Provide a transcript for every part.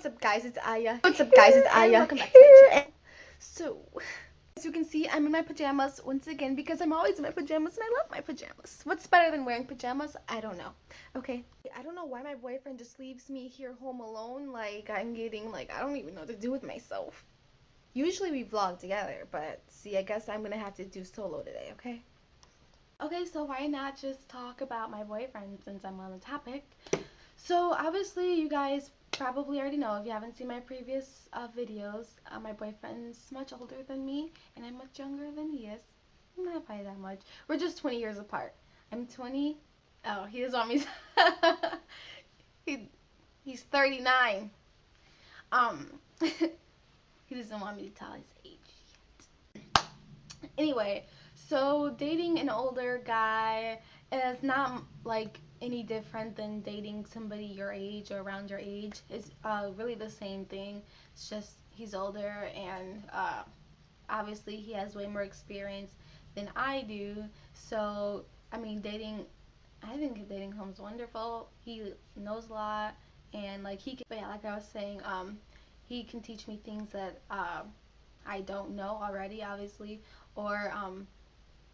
What's up guys, it's Aya. What's up guys, it's Aya. Welcome back to my channel. So, as you can see, I'm in my pajamas once again because I'm always in my pajamas and I love my pajamas. What's better than wearing pajamas? I don't know. Okay. I don't know why my boyfriend just leaves me here home alone. Like, I'm getting, I don't even know what to do with myself. Usually we vlog together, but see, I guess I'm gonna have to do solo today, okay? Okay, so why not just talk about my boyfriend since I'm on the topic? So obviously you guys probably already know if you haven't seen my previous videos, my boyfriend's much older than me and I'm much younger than he is. Not by that much. We're just 20 years apart. I'm 20. Oh, he doesn't want me he's 39. He doesn't want me to tell his age yet. Anyway, so dating an older guy is not like any different than dating somebody your age or around your age. It's really the same thing. It's just he's older and obviously he has way more experience than I do. So I mean, I think dating him's wonderful. He knows a lot and like he can, but yeah, like I was saying, he can teach me things that I don't know already, obviously, or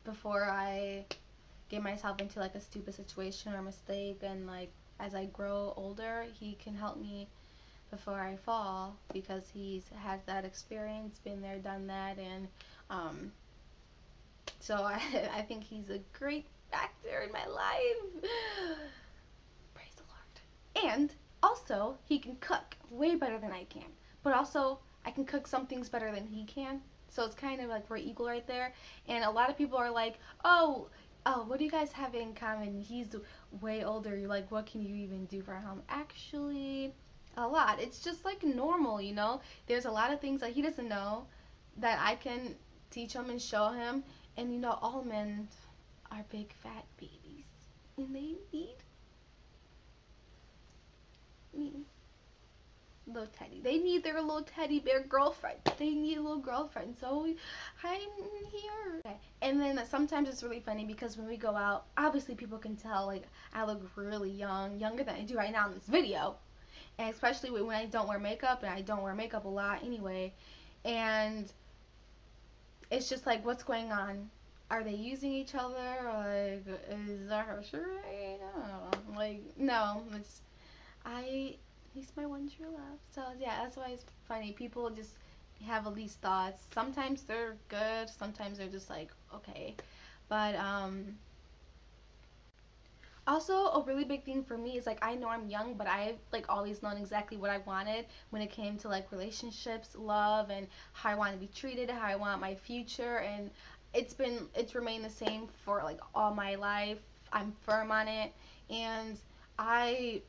before I get myself into like a stupid situation or mistake, and like as I grow older he can help me before I fall because he's had that experience, been there, done that, and so I think he's a great factor in my life. Praise the Lord. And also he can cook way better than I can, but also I can cook some things better than he can. So it's kind of like we're equal right there. And a lot of people are like, oh, what do you guys have in common? He's way older. You're like, what can you even do for him? Actually, a lot. It's just like normal, you know? There's a lot of things that he doesn't know that I can teach him and show him. And you know, all men are big fat babies. And they need me. Little teddy. They need their little teddy bear girlfriend. They need a little girlfriend. So I'm here. Okay. And then sometimes it's really funny because when we go out, obviously people can tell like I look really young, younger than I do right now in this video. And especially when I don't wear makeup, and I don't wear makeup a lot anyway. And it's just like, what's going on? Are they using each other? Like, is that her shirt? I don't know. Like, no, it's I he's my one true love. So yeah, that's why it's funny. People just have all these thoughts. Sometimes they're good, sometimes they're just like, okay. But also a really big thing for me is like I know I'm young, but I've like always known exactly what I wanted when it came to like relationships, love, and how I want to be treated, how I want my future, and it's remained the same for like all my life. I'm firm on it, and I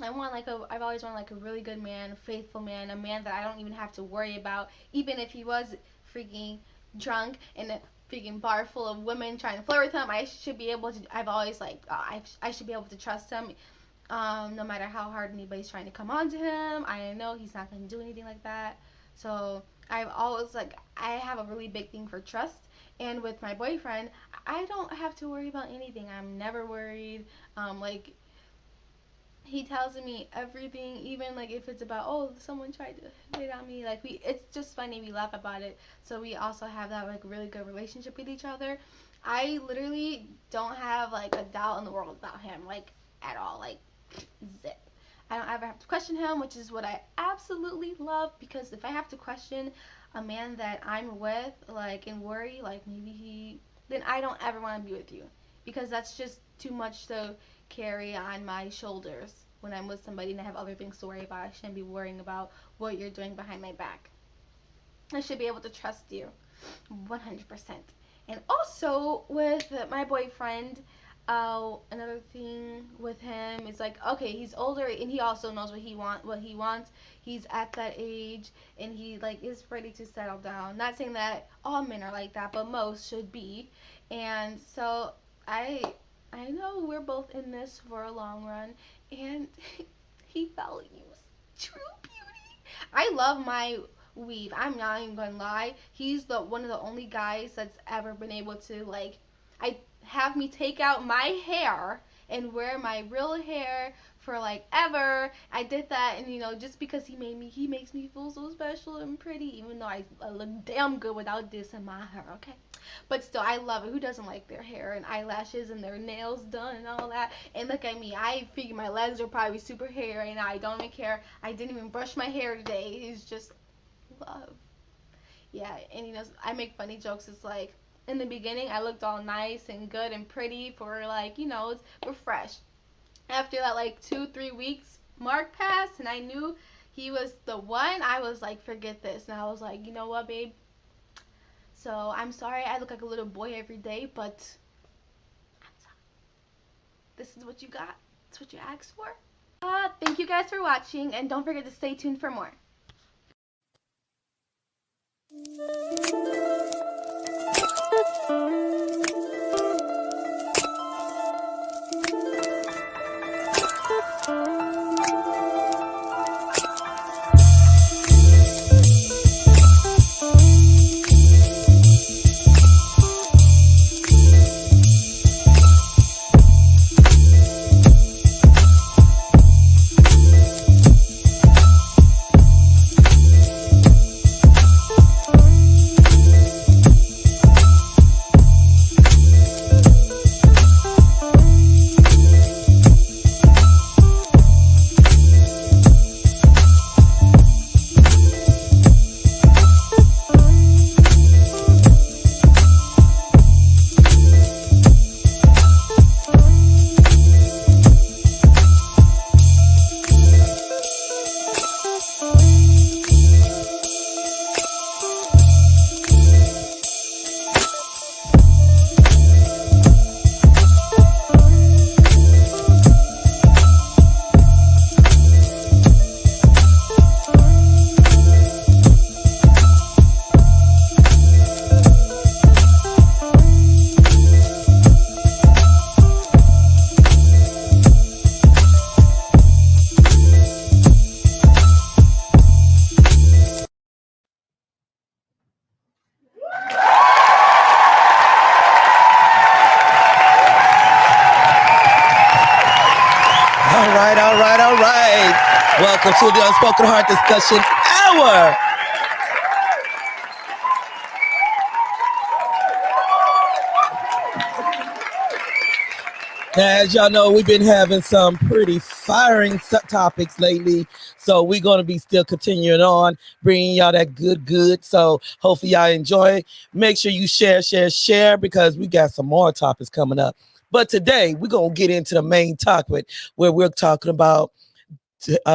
I've always wanted like a really good man, a faithful man, a man that I don't even have to worry about, even if he was freaking drunk in a freaking bar full of women trying to flirt with him. I should be able to. I've always I should be able to trust him, no matter how hard anybody's trying to come on to him. I know he's not going to do anything like that. So I've always I have a really big thing for trust. And with my boyfriend, I don't have to worry about anything. I'm never worried. Like he tells me everything, even like if it's about, oh, someone tried to hit on me, like it's just funny, we laugh about it. So we also have that like really good relationship with each other. I literally don't have like a doubt in the world about him, like at all, like zip. I don't ever have to question him, which is what I absolutely love, because if I have to question a man that I'm with, like, and worry like maybe then I don't ever want to be with you, because that's just too much to carry on my shoulders when I'm with somebody and I have other things to worry about. I shouldn't be worrying about what you're doing behind my back. I should be able to trust you 100%. And also with my boyfriend, another thing with him is like, okay, he's older and he also knows what he wants. He's at that age and he like is ready to settle down. Not saying that all men are like that, but most should be. And so I know we're both in this for a long run, and he values true beauty. I love my weave. I'm not even gonna lie. He's the one of the only guys that's ever been able to like have me take out my hair and wear my real hair for like ever. I did that, and just because he makes me feel so special and pretty, even though I look damn good without this in my hair, okay? But still, I love it. Who doesn't like their hair and eyelashes and their nails done and all that? And look at me. I figure my legs are probably super hairy, and I don't even care. I didn't even brush my hair today. It's just love. Yeah, and I make funny jokes. It's like in the beginning, I looked all nice and good and pretty for like, we're fresh. After that, like 2, 3 weeks mark passed, and I knew he was the one. I was like, forget this, and I was like, you know what, babe? So I'm sorry I look like a little boy every day, but I'm sorry. This is what you got. It's what you asked for. Thank you guys for watching, and don't forget to stay tuned for more. All right. Welcome to the Unspoken Heart Discussion Hour. As y'all know, we've been having some pretty firing topics lately, so we're going to be still continuing on, bringing y'all that good. So hopefully y'all enjoy. Make sure you share, because we got some more topics coming up. But today, we're going to get into the main topic where we're talking about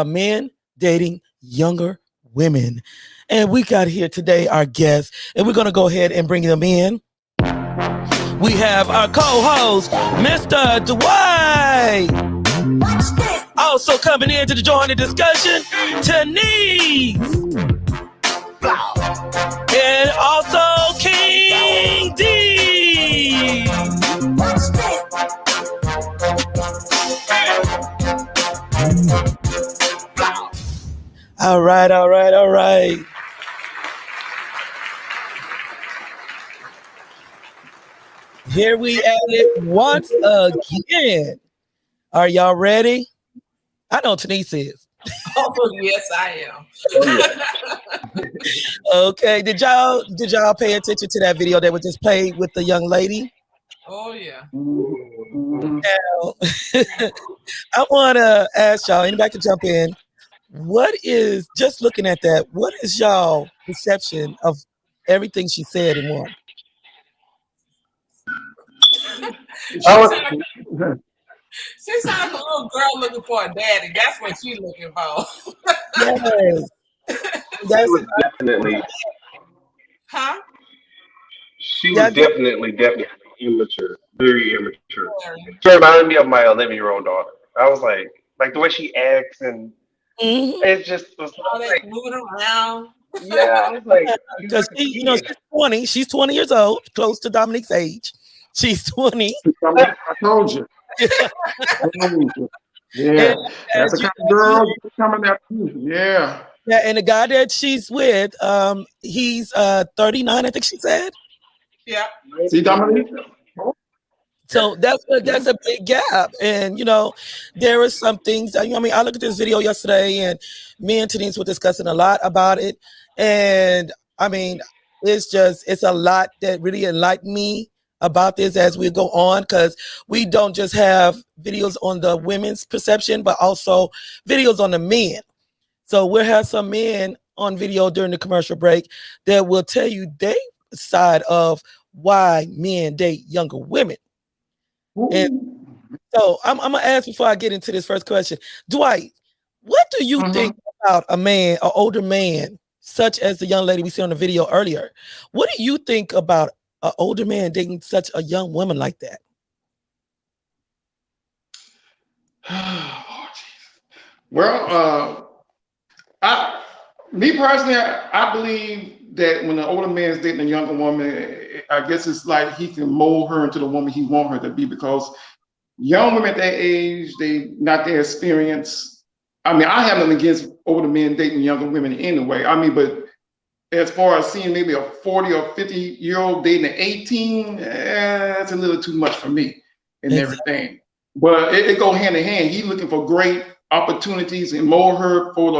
men dating younger women. And we got here today our guests, and we're going to go ahead and bring them in. We have our co-host, Mr. Dwight. Also coming in to join the discussion, Tanise. And also King D. All right. Here we at it once again. Are y'all ready? I know Tanise is. Oh, yes, I am. Okay. Did y'all pay attention to that video that was just played with the young lady? Oh, yeah. Now, I want to ask y'all, anybody can jump in. What is, just looking at that, what is y'all perception of everything she said in one? She sounds like a little girl looking for a daddy. That's what she's looking for. Yes. She was definitely. Huh? She was definitely immature, very immature. She reminded me of my 11-year-old daughter. I was like the way she acts, and it just was like moving around. Yeah, I was like, because she's 20. She's 20 years old, close to Dominique's age. She's 20. I told you. Yeah, that's the kind of girl coming after you. Yeah. Yeah, and the guy that she's with, he's 39, I think she said. Yeah. See, Dominique? So that's a big gap, and there are some things. I mean, I looked at this video yesterday, and me and Denise were discussing a lot about it, and I mean, it's a lot that really enlightened me about this as we go on, because we don't just have videos on the women's perception, but also videos on the men. So we'll have some men on video during the commercial break that will tell you their side of why men date younger women. And so I'm gonna ask before I get into this first question, Dwight, what do you think about a man, an older man, such as the young lady we see on the video earlier? What do you think about an older man dating such a young woman like that? Well, me personally, I believe that when an older man is dating a younger woman, I guess it's like he can mold her into the woman he wants her to be, because young women at that age, they not their experience. I mean, I have nothing against older men dating younger women anyway. I mean, but as far as seeing maybe a 40 or 50-year-old dating an 18, that's a little too much for me and everything. But it go hand in hand. He's looking for great opportunities and mold her for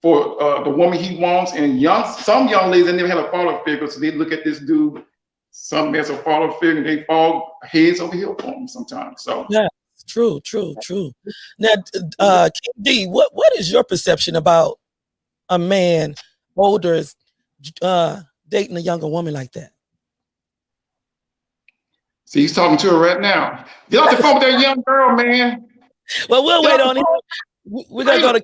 the woman he wants. And some young ladies, they never had a father figure, so they look at this dude, some as a father figure, and they fall heads over heels for him sometimes. So yeah, true. Now, King D, what is your perception about a man older dating a younger woman like that? See, he's talking to her right now. Get off the phone with that young girl, man. Well, we'll wait on it. We're gonna go to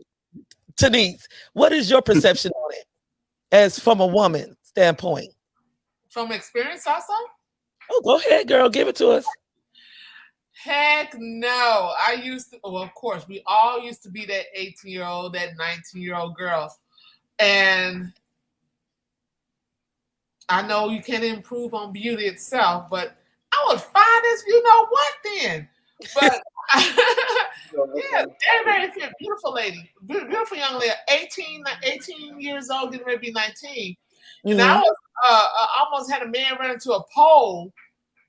Denise. What is your perception on it, as from a woman standpoint? From experience, also. Oh, go ahead, girl. Give it to us. Heck no. I used to. Well, of course, we all used to be that 18-year-old, that 19-year-old girl, and I know you can't improve on beauty itself, but I was fine as you know what then. But yeah, very, very beautiful lady, beautiful young lady, 18 years old, getting ready to be 19. And I was almost had a man run into a pole.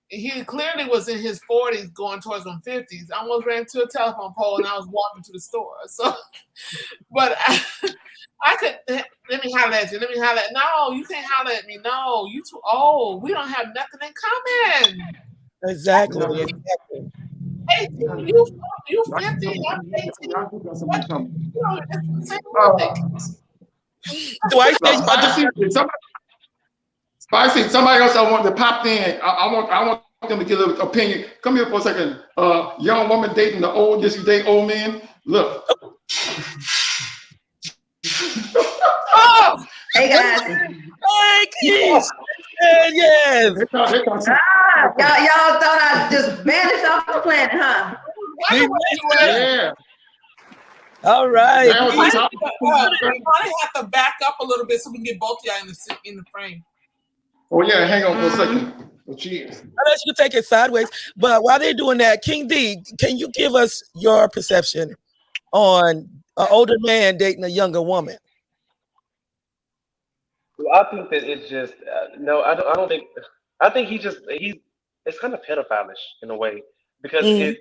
He clearly was in his 40s, going towards his 50s. I almost ran into a telephone pole, and I was walking to the store. So, but I could, let me holler at you. No, you can't holler at me. No, you too old. We don't have nothing in common. Exactly. 18, you 50, I'm 18. Do I Spicy, somebody else I want to pop in. I want them to get a little opinion. Come here for a second. Young woman dating the old, just you date old men. Look. Oh, hey guys. Hey, yes. Y'all thought I just vanished off the planet, huh? Yeah. All right. I have to back up a little bit so we can get both of y'all in the frame. Oh yeah, hang on for a second. Oh, cheers. Unless you take it sideways. But while they're doing that, King D, can you give us your perception on an older man dating a younger woman? Well, I think that it's just no. I don't think. I think it's kind of pedophilish in a way, because it.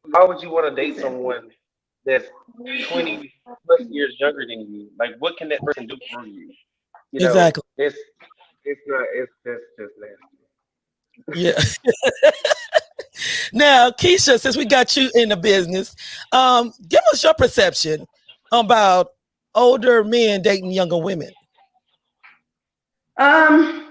Why would you want to date someone that's 20 plus years younger than you? Like, what can that person do for you? Exactly. It's just nasty. Yeah. Now, Keisha, since we got you in the business, give us your perception about older men dating younger women. I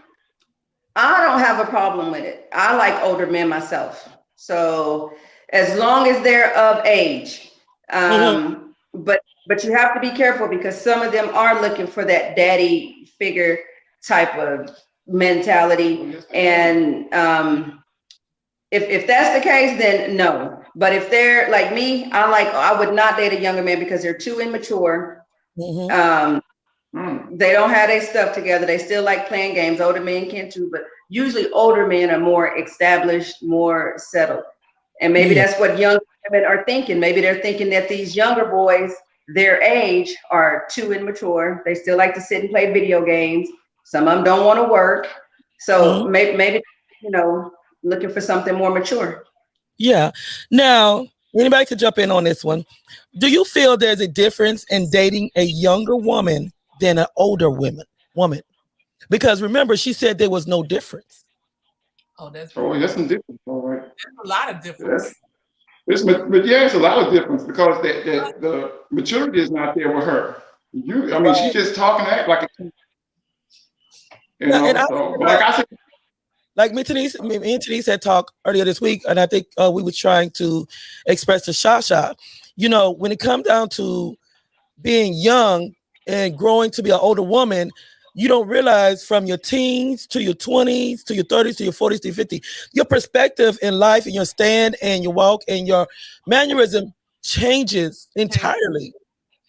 don't have a problem with it. I like older men myself. So as long as they're of age, but you have to be careful, because some of them are looking for that daddy figure type of mentality. And if that's the case, then no. But if they're like me, I would not date a younger man because they're too immature. They don't have their stuff together. They still like playing games. Older men can too, but usually older men are more established, more settled. And maybe that's what young women are thinking. Maybe they're thinking that these younger boys, their age, are too immature. They still like to sit and play video games. Some of them don't want to work. So maybe, looking for something more mature. Yeah. Now, anybody could jump in on this one. Do you feel there's a difference in dating a younger woman than an older woman? Because remember, she said there was no difference. Oh, that's some difference. All right. There's a lot of difference. But yeah, it's a lot of difference because the maturity is not there with her. I mean, she's just talking act like a kid. You know, and like I said, like me and Denise had talked earlier this week, and I think we were trying to express to Shasha, you know, when it comes down to being young and growing to be an older woman, you don't realize from your teens to your 20s to your 30s to your 40s to your 50s, your perspective in life and your stand and your walk and your mannerism changes entirely.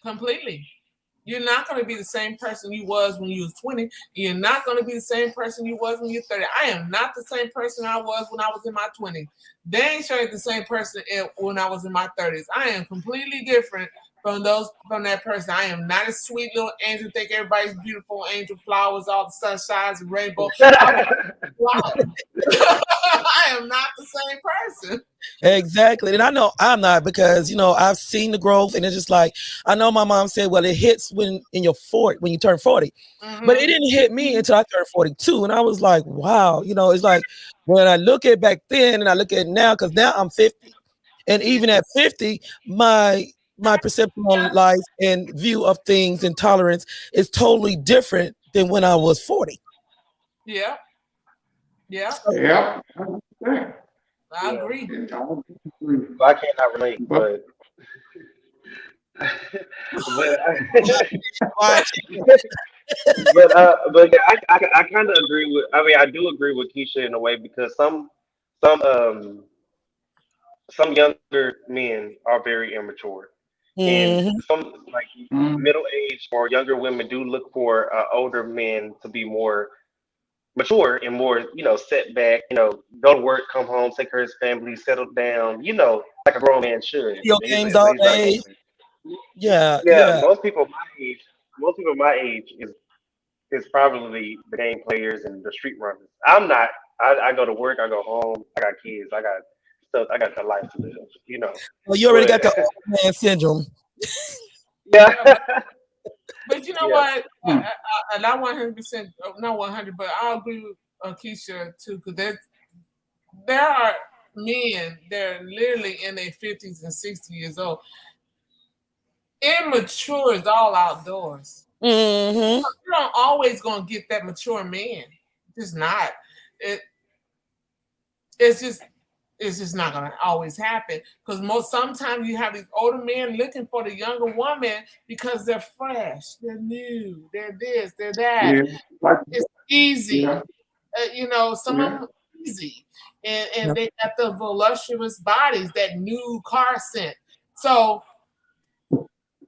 Completely. You're not going to be the same person you was when you was 20. You're not going to be the same person you was when you're 30. I am not the same person I was when I was in my 20s. They ain't sure the same person when I was in my 30s. I am completely different from that person. I am not a sweet little angel. Think everybody's beautiful, angel flowers, all the sunshines and rainbow. I am not the same person. Exactly. And I know I'm not, because, you know, I've seen the growth, and it's just like, I know my mom said, well, it hits when you turn 40. Mm-hmm. But it didn't hit me until I turned 42. And I was like, wow, you know, it's like when I look at back then and I look at now, because now I'm 50. And even at 50, my perception on life and view of things and tolerance is totally different than when I was 40. Yeah. Yeah. Yeah. I agree. I cannot relate, but but I kind of agree with. I mean, I do agree with Keisha in a way, because some younger men are very immature, and some like middle aged or younger women do look for older men to be more mature and more, you know, set back, you know, go to work, come home, take care of his family, settle down, you know, like a grown man should. Your games all day. Yeah. Most people my age is probably the game players and the street runners. I'm not. I go to work, I go home, I got kids, I got the life to live, you know. Well, you already got the old man syndrome. Yeah. But you know what? And I 100%, not 100, but I agree with Keisha too, because there are men that are literally in their 50s and 60 years old. Immature is all outdoors. Mm-hmm. You're not always gonna get that mature man. Just not. It's just not gonna always happen, because sometimes you have these older men looking for the younger woman because they're fresh, they're new, they're this, they're that. Yeah. It's easy, you know. Some of them are easy, and they got the voluptuous bodies, that new car scent. So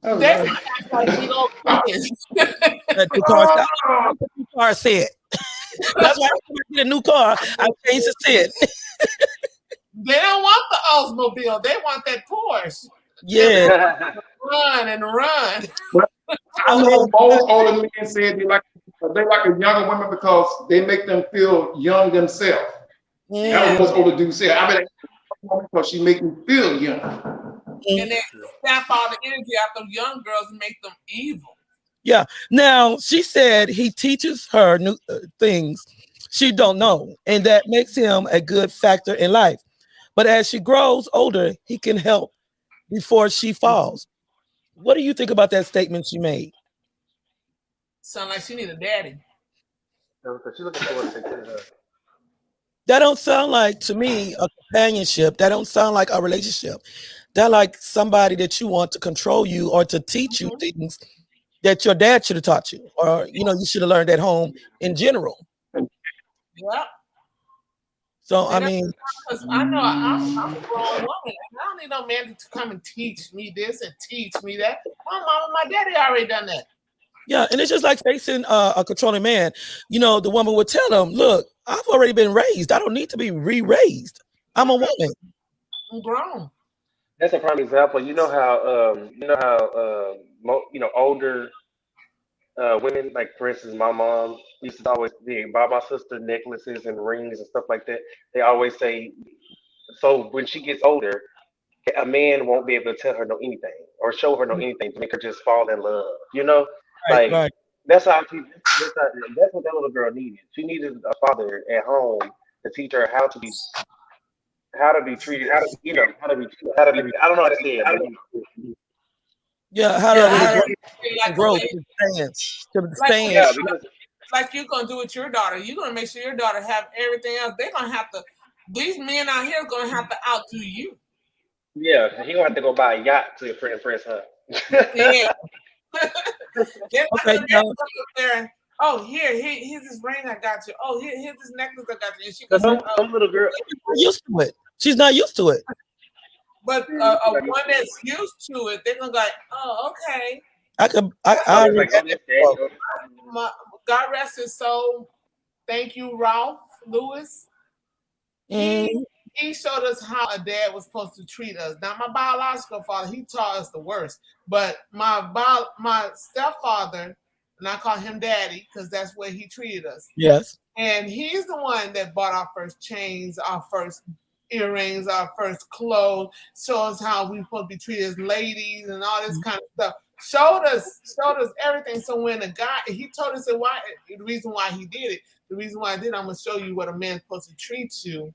they're gonna act like we don't do this. The car scent. That's why I get a new car. I changed the scent. They don't want the Oldsmobile. They want that Porsche. Yeah. Run and run. I know most older men said they like a younger woman because they make them feel young themselves. That's what most older dudes say. I mean, because she make them feel young. And they snap all the energy out of young girls and make them evil. Yeah. Now, she said he teaches her new things she don't know, and that makes him a good factor in life. But as she grows older, he can help before she falls. What do you think about that statement she made? Sound like she need a daddy. She's looking forward to taking her. That don't sound like, to me, a companionship. That don't sound like a relationship. That like somebody that you want to control you or to teach you things that your dad should have taught you, or you should have learned at home in general. Yeah. So I mean, because I know I'm a grown woman, and I don't need no man to come and teach me this and teach me that. My mama, my daddy already done that. Yeah, and it's just like facing a controlling man. The woman would tell him, "Look, I've already been raised. I don't need to be re-raised. I'm a woman. I'm grown." That's a prime example. You know how older women, like for instance, my mom used to always buy my sister necklaces and rings and stuff like that. They always say, so when she gets older, a man won't be able to tell her no anything or show her no anything to make her just fall in love. You know, Right, like right. that's how she, that's what that little girl needed. She needed a father at home to teach her how to be treated, how to how to be. I don't know how to say it, but Yeah, how Yeah, to really I grow, agree. Like the grow way, to stand, to like the stand. way yeah, because like you're gonna do with your daughter. You're gonna make sure your daughter have everything else. They're gonna have to. These men out here are gonna have to outdo you. yeah, he gonna have to go buy a yacht to impress her. Yeah, they're not Okay, gonna now, come up there. Oh, here's this ring I got you. Oh, here's this necklace I got you. And she Cause goes, oh, some little girl, she's not used to it. She's not used to it. but a one that's used to it, they're gonna go, like, oh, okay. I yeah, already like know that. this. That's daddy. My, God rest his soul. Thank you, Ralph Lewis. Mm, He showed us how a dad was supposed to treat us. Not my biological father; he taught us the worst. But my stepfather, and I call him Daddy because that's where he treated us. yes. And he's the one that bought our first chains, our first earrings, our first clothes. Showed us how we supposed to be treated as ladies and all this kind of stuff. Showed us everything. So when the guy he told us that why the reason why he did it, the reason why I did, I'm gonna show you what a man's supposed to treat you.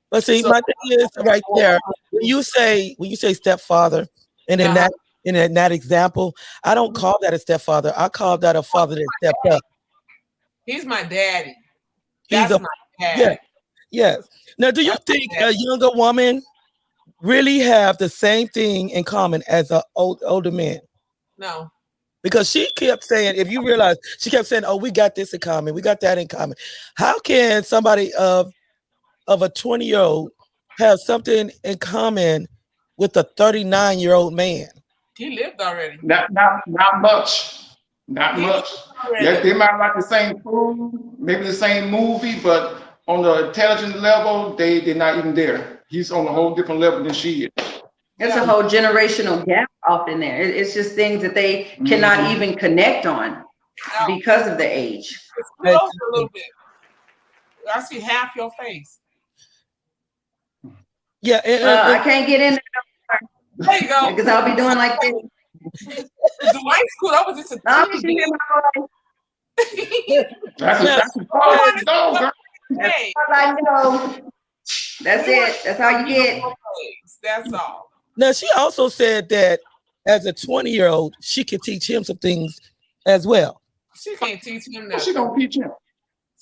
But see, So my thing is right there. When you say stepfather, and in uh-huh. that example, I don't call that a stepfather. I call that a father that stepped up. He's my daddy. He's That's a my yeah, daddy. yes. Now, do you That's my think a daddy. younger woman really have the same thing in common as a older man? No. Because she kept saying, if you realize, she kept saying, "Oh, we got this in common, we got that in common." How can somebody of a 20-year-old have something in common with a 39-year-old man? He lived already. Not much. Not He much. lived Yeah, already. they might like the same food, maybe the same movie, but on the intelligence level, they're not even there. He's on a whole different level than she is. There's a Yeah. whole generational gap off in there. It's just things that they cannot even connect on No. because of the age. It's close a little bit. I see half your face. Yeah, I can't get in There you go. because I'll be doing like this. The white scoot over just a No, teeny she hear bit. my voice. That's a hard dog, girl. Hey, I know. That's it. That's how you get. That's all. now she also said that as a 20-year-old, she could teach him some things as well. She can't teach him What's she nothing. gonna teach him?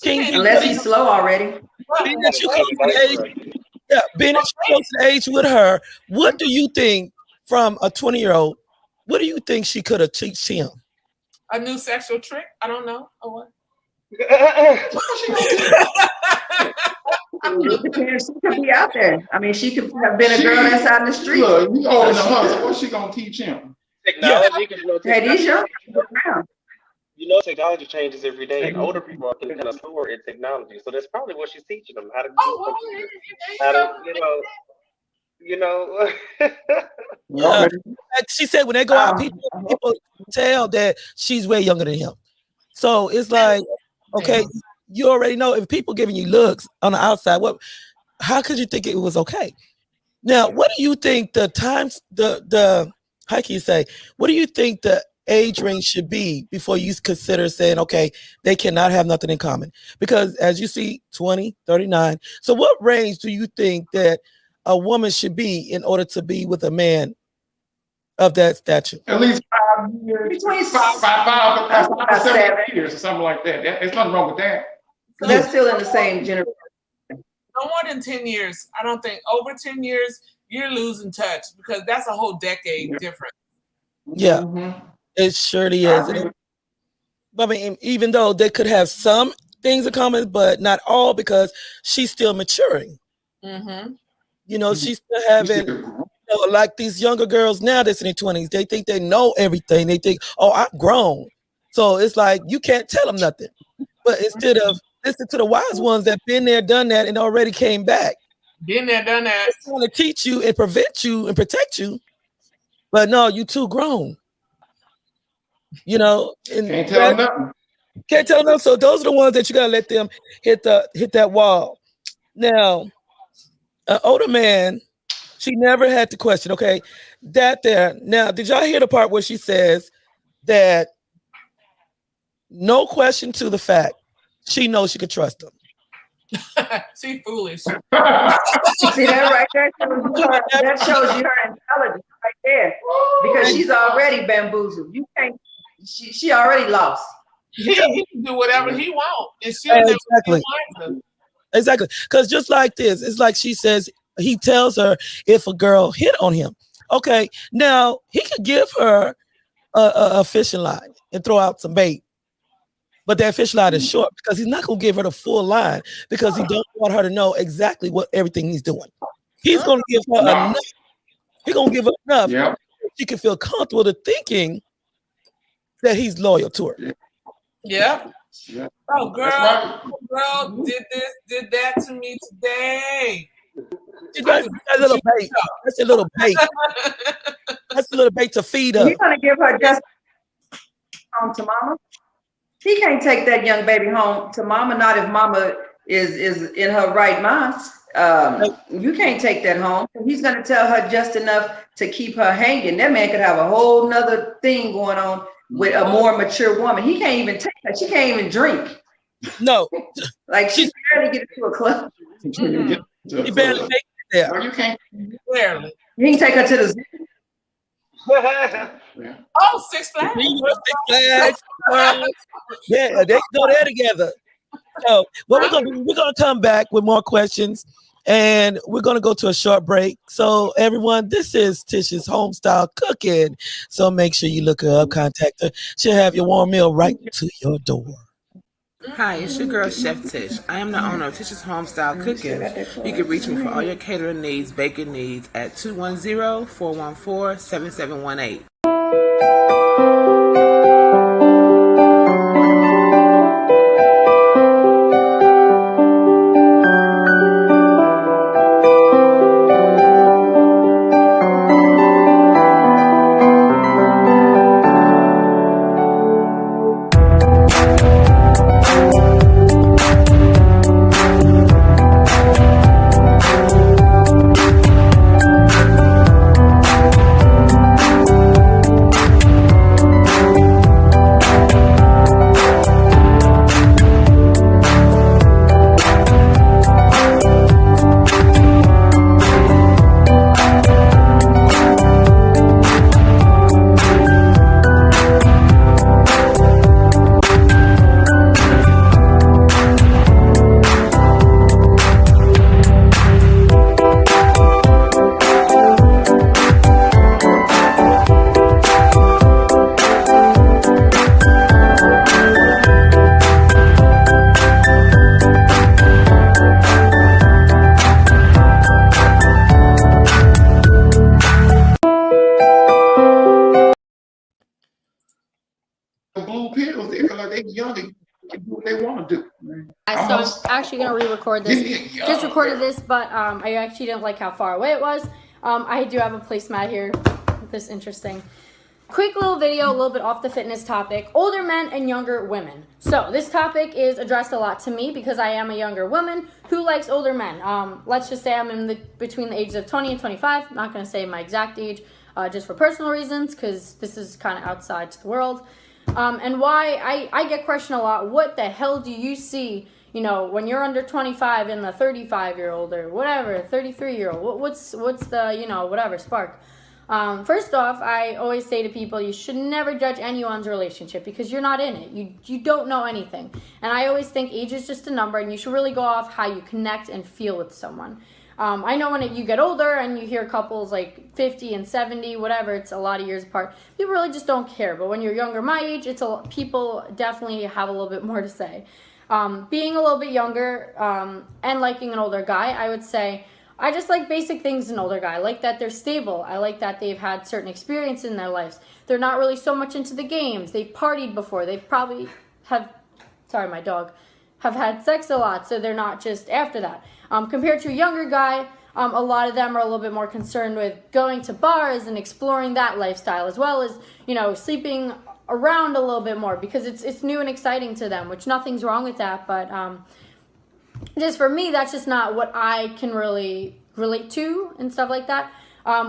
Unless he's slow already. Being that you close to the age, being that you close to the age with her, what do you think from a 20-year-old? What do you think she could have teach him? A new sexual trick? I don't know. Or what? She could be out there. I mean, she could have been a girl that's out in the street. Look, you old enough, so what's she gonna teach him? Technology, because Hey, these young people around. technology changes every day, and older people are kind of slower in technology. So that's probably what she's teaching them how to do Oh, something. well, How to, you know. Yeah. Like she said, when they go out, people tell that she's way younger than him. So it's like, okay, you already know if people giving you looks on the outside, how could you think it was okay? Now, what do you think the times the how can you say, what do you think the age range should be before you consider saying, okay, they cannot have nothing in common? Because as you see, 20, 39. So what range do you think that a woman should be in order to be with a man of that stature? At least 5 years. Between Five, about 7 7. years or something like that. There's nothing wrong with that. So that's still in the same generation. No more than 10 years. I don't think over 10 years, you're losing touch because that's a whole decade different. Yeah, Mm-hmm. it surely is. I mean, even though they could have some things in common, but not all, because she's still maturing. Mm-hmm. You know, she's still having, like these younger girls now that's in their 20s, they think they know everything. They think, oh, I'm grown. So it's like, you can't tell them nothing. But instead of listen to the wise ones that been there, done that, and already came back. Been there, done that. It's trying to teach you and prevent you and protect you. But no, you too grown. You know, and Can't tell them nothing. Can't tell them. So those are the ones that you gotta let them hit that wall. Now, an older man, she never had to question. Okay, that there. Now, did y'all hear the part where she says that no question to the fact she knows she could trust him? She foolish. See that right there? That shows you her intelligence right there. Because she's already bamboozled. You can't. She already lost. He can do whatever he wants, and she'll never Exactly. Exactly. Because just like this, it's like she says, he tells her if a girl hit on him. Okay, now he could give her a fishing line and throw out some bait. But that fish line is short because he's not gonna give her the full line because he don't want her to know exactly what everything he's doing. He's gonna give her enough. He's gonna give her enough. Yeah. She can feel comfortable to thinking that he's loyal to her. Yeah. Yeah. Oh, girl, did that to me today. That's a little bait. That's a little bait. That's a little bait to feed her. You're gonna give her just home to mama. He can't take that young baby home to mama, not if mama is in her right mind. You can't take that home. He's gonna tell her just enough to keep her hanging. That man could have a whole nother thing going on with a more mature woman. He can't even take her. She can't even drink. No. Like she barely get to a club. He barely makes it there. No, you can't. Barely. You can take her to the zoo. Oh, Six Flags. Yeah, they go there together. So what we're gonna come back with more questions, and we're gonna go to a short break. So everyone, this is Tish's Homestyle Cooking. So make sure you look her up, contact her. She'll have your warm meal right to your door. Hi, it's your girl Chef Tish. I am the owner of Tish's Homestyle Cooking. You can reach me for all your catering needs, baking needs at 210-414-7718. Blue pills, they feel like they young, they can do what they want to do. So I'm actually gonna re-record this. Just recorded this, but I actually didn't like how far away it was. I do have a placemat here. This interesting. Quick little video, a little bit off the fitness topic. Older men and younger women. So this topic is addressed a lot to me because I am a younger woman who likes older men. Let's just say I'm in between the ages of 20 and 25. I'm not gonna say my exact age, just for personal reasons, because this is kind of outside to the world. And why I get questioned a lot, what the hell do you see, you know, when you're under 25 and the 35-year-old or whatever, 33-year-old, what's the, you know, whatever, spark? First off, I always say to people, you should never judge anyone's relationship because you're not in it. You don't know anything. And I always think age is just a number and you should really go off how you connect and feel with someone. I know when you get older and you hear couples like 50 and 70, whatever, it's a lot of years apart. People really just don't care. But when you're younger, my age, people definitely have a little bit more to say. Being a little bit younger and liking an older guy, I would say I just like basic things in an older guy. I like that they're stable. I like that they've had certain experience in their lives. They're not really so much into the games. They've partied before. They probably have, sorry, my dog, have had sex a lot, so they're not just after that. Compared to a younger guy, a lot of them are a little bit more concerned with going to bars and exploring that lifestyle, as well as, you know, sleeping around a little bit more because it's new and exciting to them, which nothing's wrong with that. But just for me, that's just not what I can really relate to and stuff like that.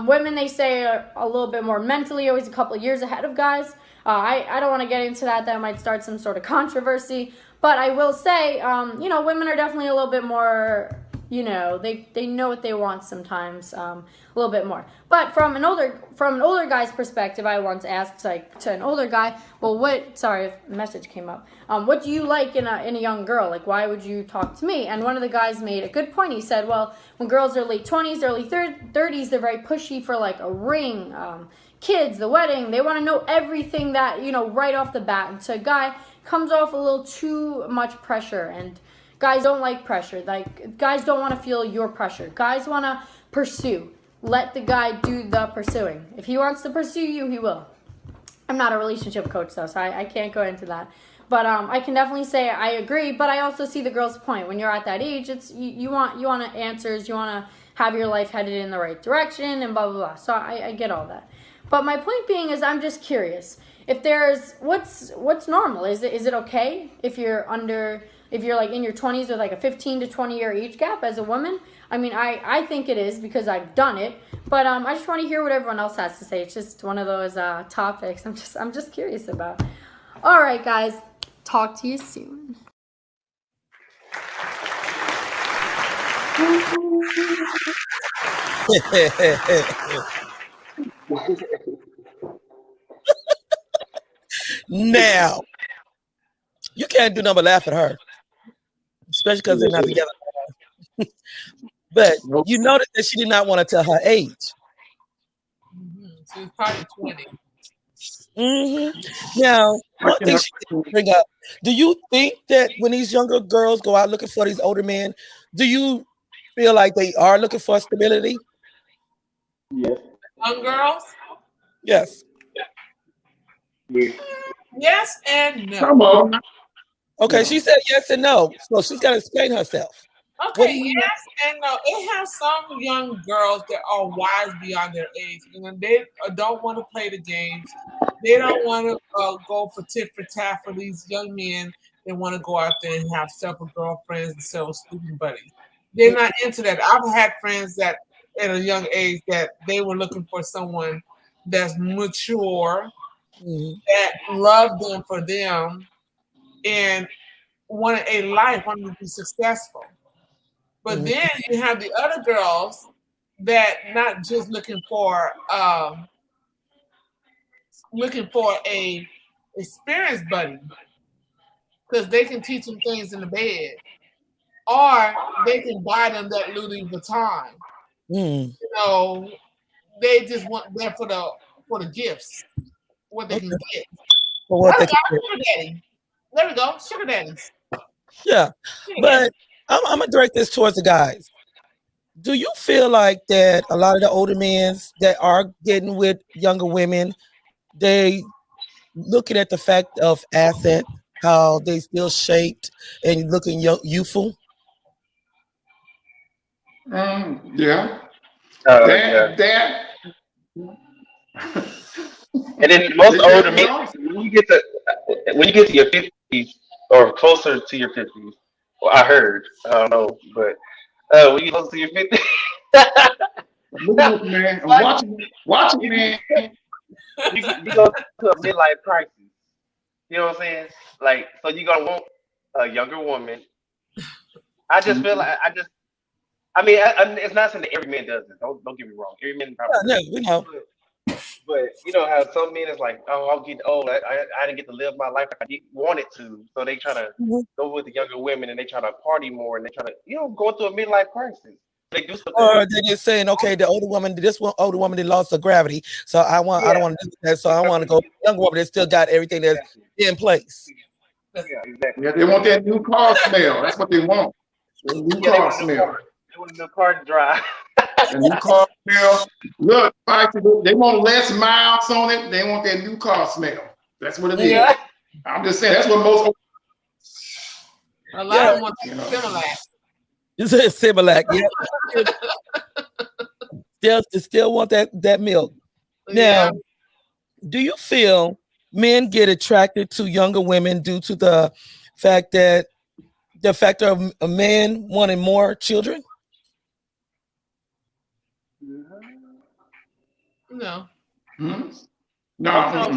Women, they say, are a little bit more mentally always a couple of years ahead of guys. I don't want to get into that. That might start some sort of controversy. But I will say, women are definitely a little bit more, they know what they want sometimes, a little bit more. But from an older guy's perspective, I once asked to an older guy, well, sorry, a message came up. What do you like in a young girl? Like, why would you talk to me? And one of the guys made a good point. He said, well, when girls are late 20s, early 30s, they're very pushy for like a ring, kids, the wedding. They want to know everything that, right off the bat. And so a guy comes off a little too much pressure, and guys don't like pressure. Like, guys don't want to feel your pressure. Guys want to pursue. Let the guy do the pursuing. If he wants to pursue you, he will. I'm not a relationship coach though, so I can't go into that. But I can definitely say I agree, but I also see the girl's point. When you're at that age, it's you want answers, you want to have your life headed in the right direction and blah blah blah. So I get all that. But my point being is, I'm just curious. If there's what's normal? Is it okay if you're like in your 20s with like a 15 to 20 year age gap as a woman? I mean, I think it is because I've done it. But I just want to hear what everyone else has to say. It's just one of those topics I'm just curious about. All right, guys. Talk to you soon. Now, you can't do nothing but laugh at her, especially because they're not together. But you noticed that she did not want to tell her age. She was probably 20. Now, one thing she didn't bring up, do you think that when these younger girls go out looking for these older men, do you feel like they are looking for stability? Yes. Young girls? Yes. Yes and no. Come on. Okay, she said yes and no, so she's got to explain herself. Okay, yes and no. It has some young girls that are wise beyond their age. They don't want to play the games. They don't want to go for tit for tat for these young men. They want to go out there and have several girlfriends and several sleeping buddies. They're not into that. I've had friends that at a young age that they were looking for someone that's mature, that loved them for them, and wanted a life, wanted to be successful. But then you have the other girls that not just looking for a experienced buddy, because they can teach them things in the bed, or they can buy them that Louis Vuitton. They just want them for the gifts, what they can get. Sugar daddy. There we go, sugar daddies. Yeah, but I'm gonna direct this towards the guys. Do you feel like that a lot of the older men that are getting with younger women, they looking at the fact of asset, how they still shaped and looking youthful? Yeah. That. And then most older men, when you get to your 50s or closer to your 50s, well, I heard, I don't know, but when you close to your 50s, look, man, I'm watching, man. You go to a midlife crisis. You know what I'm saying? Like, so you're gonna want a younger woman. I just feel like it's not saying that every man does this. Don't get me wrong. Every man probably does. We know. But you know how some men is like, oh, I'll get old. I didn't get to live my life like I wanted to. So they try to go with the younger women and they try to party more and they try to, go through a midlife crisis. They do something. Or they're just saying, okay, the older woman, older woman that lost her gravity. So I don't want to do that. So I want to go with the younger woman that still got everything that's in place. Yeah, exactly. Yeah, they want that new car smell. That's what they want. The new car smell. They want a new car to drive. The new car smell. Look, they want less miles on it. They want that new car smell. That's what it is. I'm just saying, that's what most. A lot of them want Similac. You said Similac, yeah. Still want that milk. Now, do you feel men get attracted to younger women due to the factor of a man wanting more children? No. No.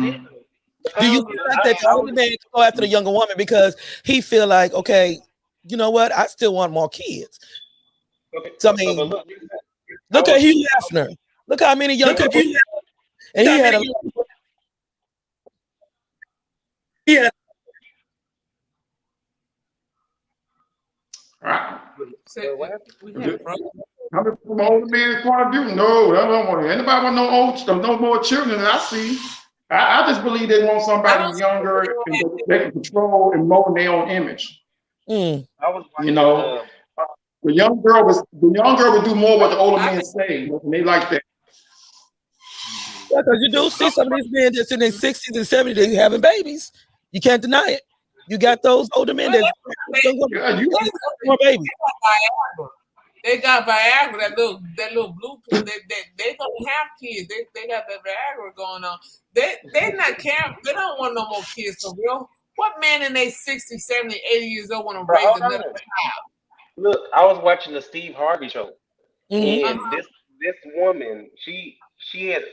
Do you feel like that the older man can go after the younger woman because he feel like, okay, you know what? I still want more kids. So I mean, look at Hugh Hefner. Look how many young people he had. And he had a Right. From older man's point of view, no, I don't want anybody want no more children than I see. I just believe they want somebody younger and they can control and mold their own image. You know, the young girl would do more what the older men say, and they like that. Yeah, because you do see some of these men that's in their 60s and 70s having babies. You can't deny it. You got those older men that more babies. They got Viagra, that little blue pill. They don't have kids. They got that Viagra going on. They not caring. They don't want no more kids for real. What man in their 60, 70, 80 years old want to raise another child? Look, I was watching the Steve Harvey show, and this woman, she had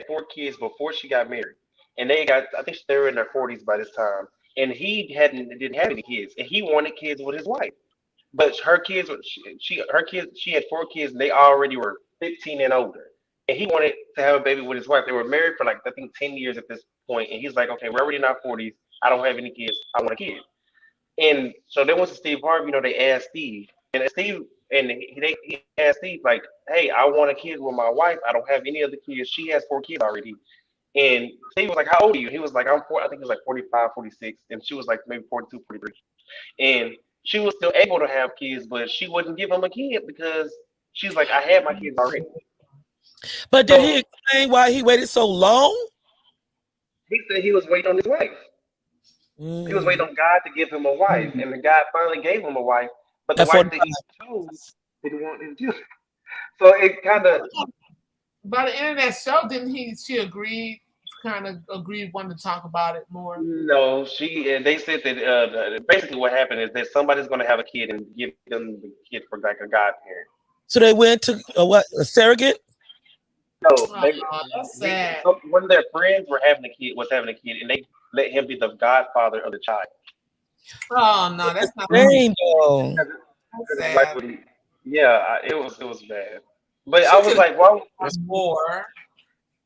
4 kids before she got married, and I think they were in their 40s by this time, and he didn't have any kids, and he wanted kids with his wife. But her kids, she had 4 kids, and they already were 15 and older. And he wanted to have a baby with his wife. They were married for like, I think 10 years at this point. And he's like, okay, we're already in our 40s. I don't have any kids. I want a kid. And so they went to Steve Harvey. They asked Steve, and he asked Steve like, hey, I want a kid with my wife. I don't have any other kids. She has 4 kids already. And Steve was like, how old are you? He was like, I think he was like 45, 46. And she was like maybe 42, 43. And she was still able to have kids, but she wouldn't give him a kid because she's like, I had my kids already. But did he explain why he waited so long? He said he was waiting on his wife. He was waiting on God to give him a wife, and the God finally gave him a wife. But the wife that he chose didn't want him to. So it kind of. By the end of that show, she agreed? Wanted to talk about it more. No, they said that basically what happened is that somebody's going to have a kid and give them the kid for like a godparent. So they went to a surrogate? No, that's sad. One of their friends was having a kid, and they let him be the godfather of the child. Oh no, that's not. Yeah, it was bad. But I was like, "Why more?"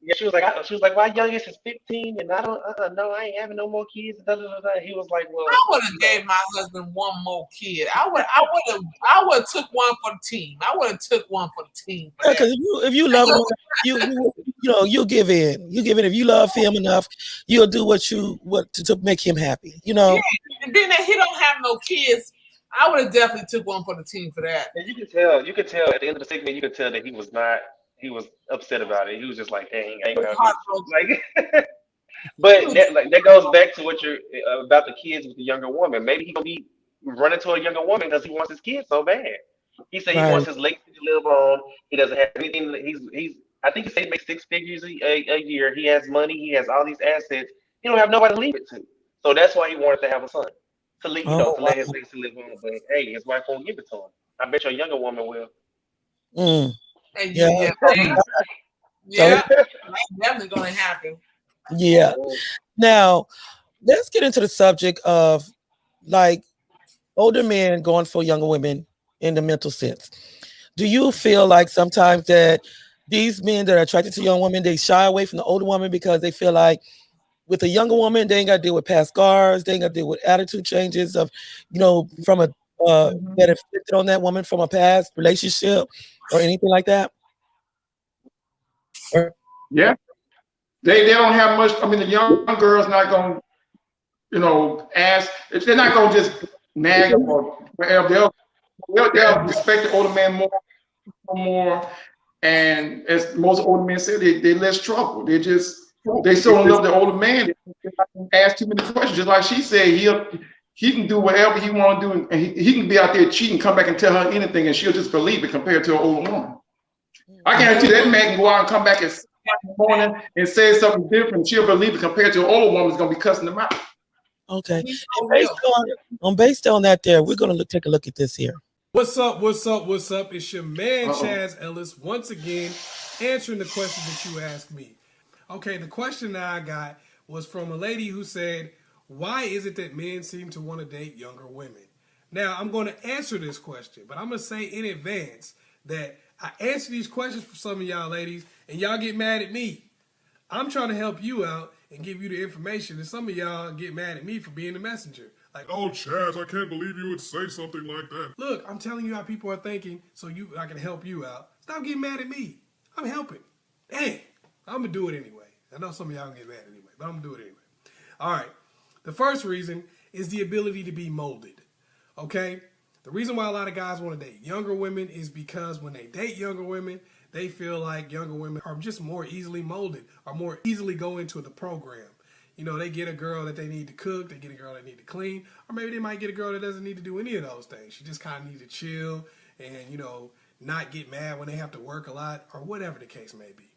Yeah, she was like, "My youngest is 15, and I don't no, I ain't having no more kids." He was like, "Well, I would have gave my husband one more kid. I would have took one for the team. Yeah, because if you love him, you'll give in. You give in. If you love him enough, you'll do what to make him happy. Yeah, and being that he don't have no kids, I would have definitely took one for the team for that. And you could tell at the end of the segment, you could tell that he was upset about it. He was just like, "Dang, I ain't gonna have like." But that goes back to what you're about the kids with the younger woman. Maybe he gonna be running to a younger woman because he wants his kids so bad. He said he wants his legacy to live on. He doesn't have anything. I think he said he makes 6 figures a year. He has money. He has all these assets. He don't have nobody to leave it to. So that's why he wanted to have a son to leave, to let his legacy live on. But hey, his wife won't give it to him. I bet your younger woman will. Yeah, that's definitely gonna happen. Yeah. Now, let's get into the subject of like older men going for younger women in the mental sense. Do you feel like sometimes that these men that are attracted to young women, they shy away from the older woman because they feel like with a younger woman, they ain't got to deal with past scars, they ain't got to deal with attitude changes of, from a that affected on that woman from a past relationship or anything like that? Yeah. They don't have much. I mean, the young girl's not going to, ask. They're not going to just nag them or whatever. They'll respect the older man more. And as most older men say, they're less trouble. They so love the older man. They don't ask too many questions. Just like she said, he can do whatever he want to do, and he can be out there cheating, come back and tell her anything, and she'll just believe it compared to an older woman. I guarantee that man can go out and come back and in the morning and says something different, she'll believe it compared to an older woman that's gonna be cussing them out. Okay. And based on that, we're gonna take a look at this here. What's up? It's your man Chaz Ellis once again answering the question that you asked me. Okay, the question that I got was from a lady who said, why is it that men seem to want to date younger women? Now, I'm going to answer this question, but I'm going to say in advance that I answer these questions for some of y'all ladies, and y'all get mad at me. I'm trying to help you out and give you the information, and some of y'all get mad at me for being the messenger. Like, oh, Chaz, I can't believe you would say something like that. Look, I'm telling you how people are thinking, so I can help you out. Stop getting mad at me. I'm helping. Dang, I'm going to do it anyway. I know some of y'all get mad anyway, but I'm going to do it anyway. All right. The first reason is the ability to be molded. Okay? The reason why a lot of guys want to date younger women is because when they date younger women, they feel like younger women are just more easily molded or more easily go into the program. You know, they get a girl that they need to cook, they get a girl that need to clean, or maybe they might get a girl that doesn't need to do any of those things. She just kind of need to chill and, you know, not get mad when they have to work a lot or whatever the case may be.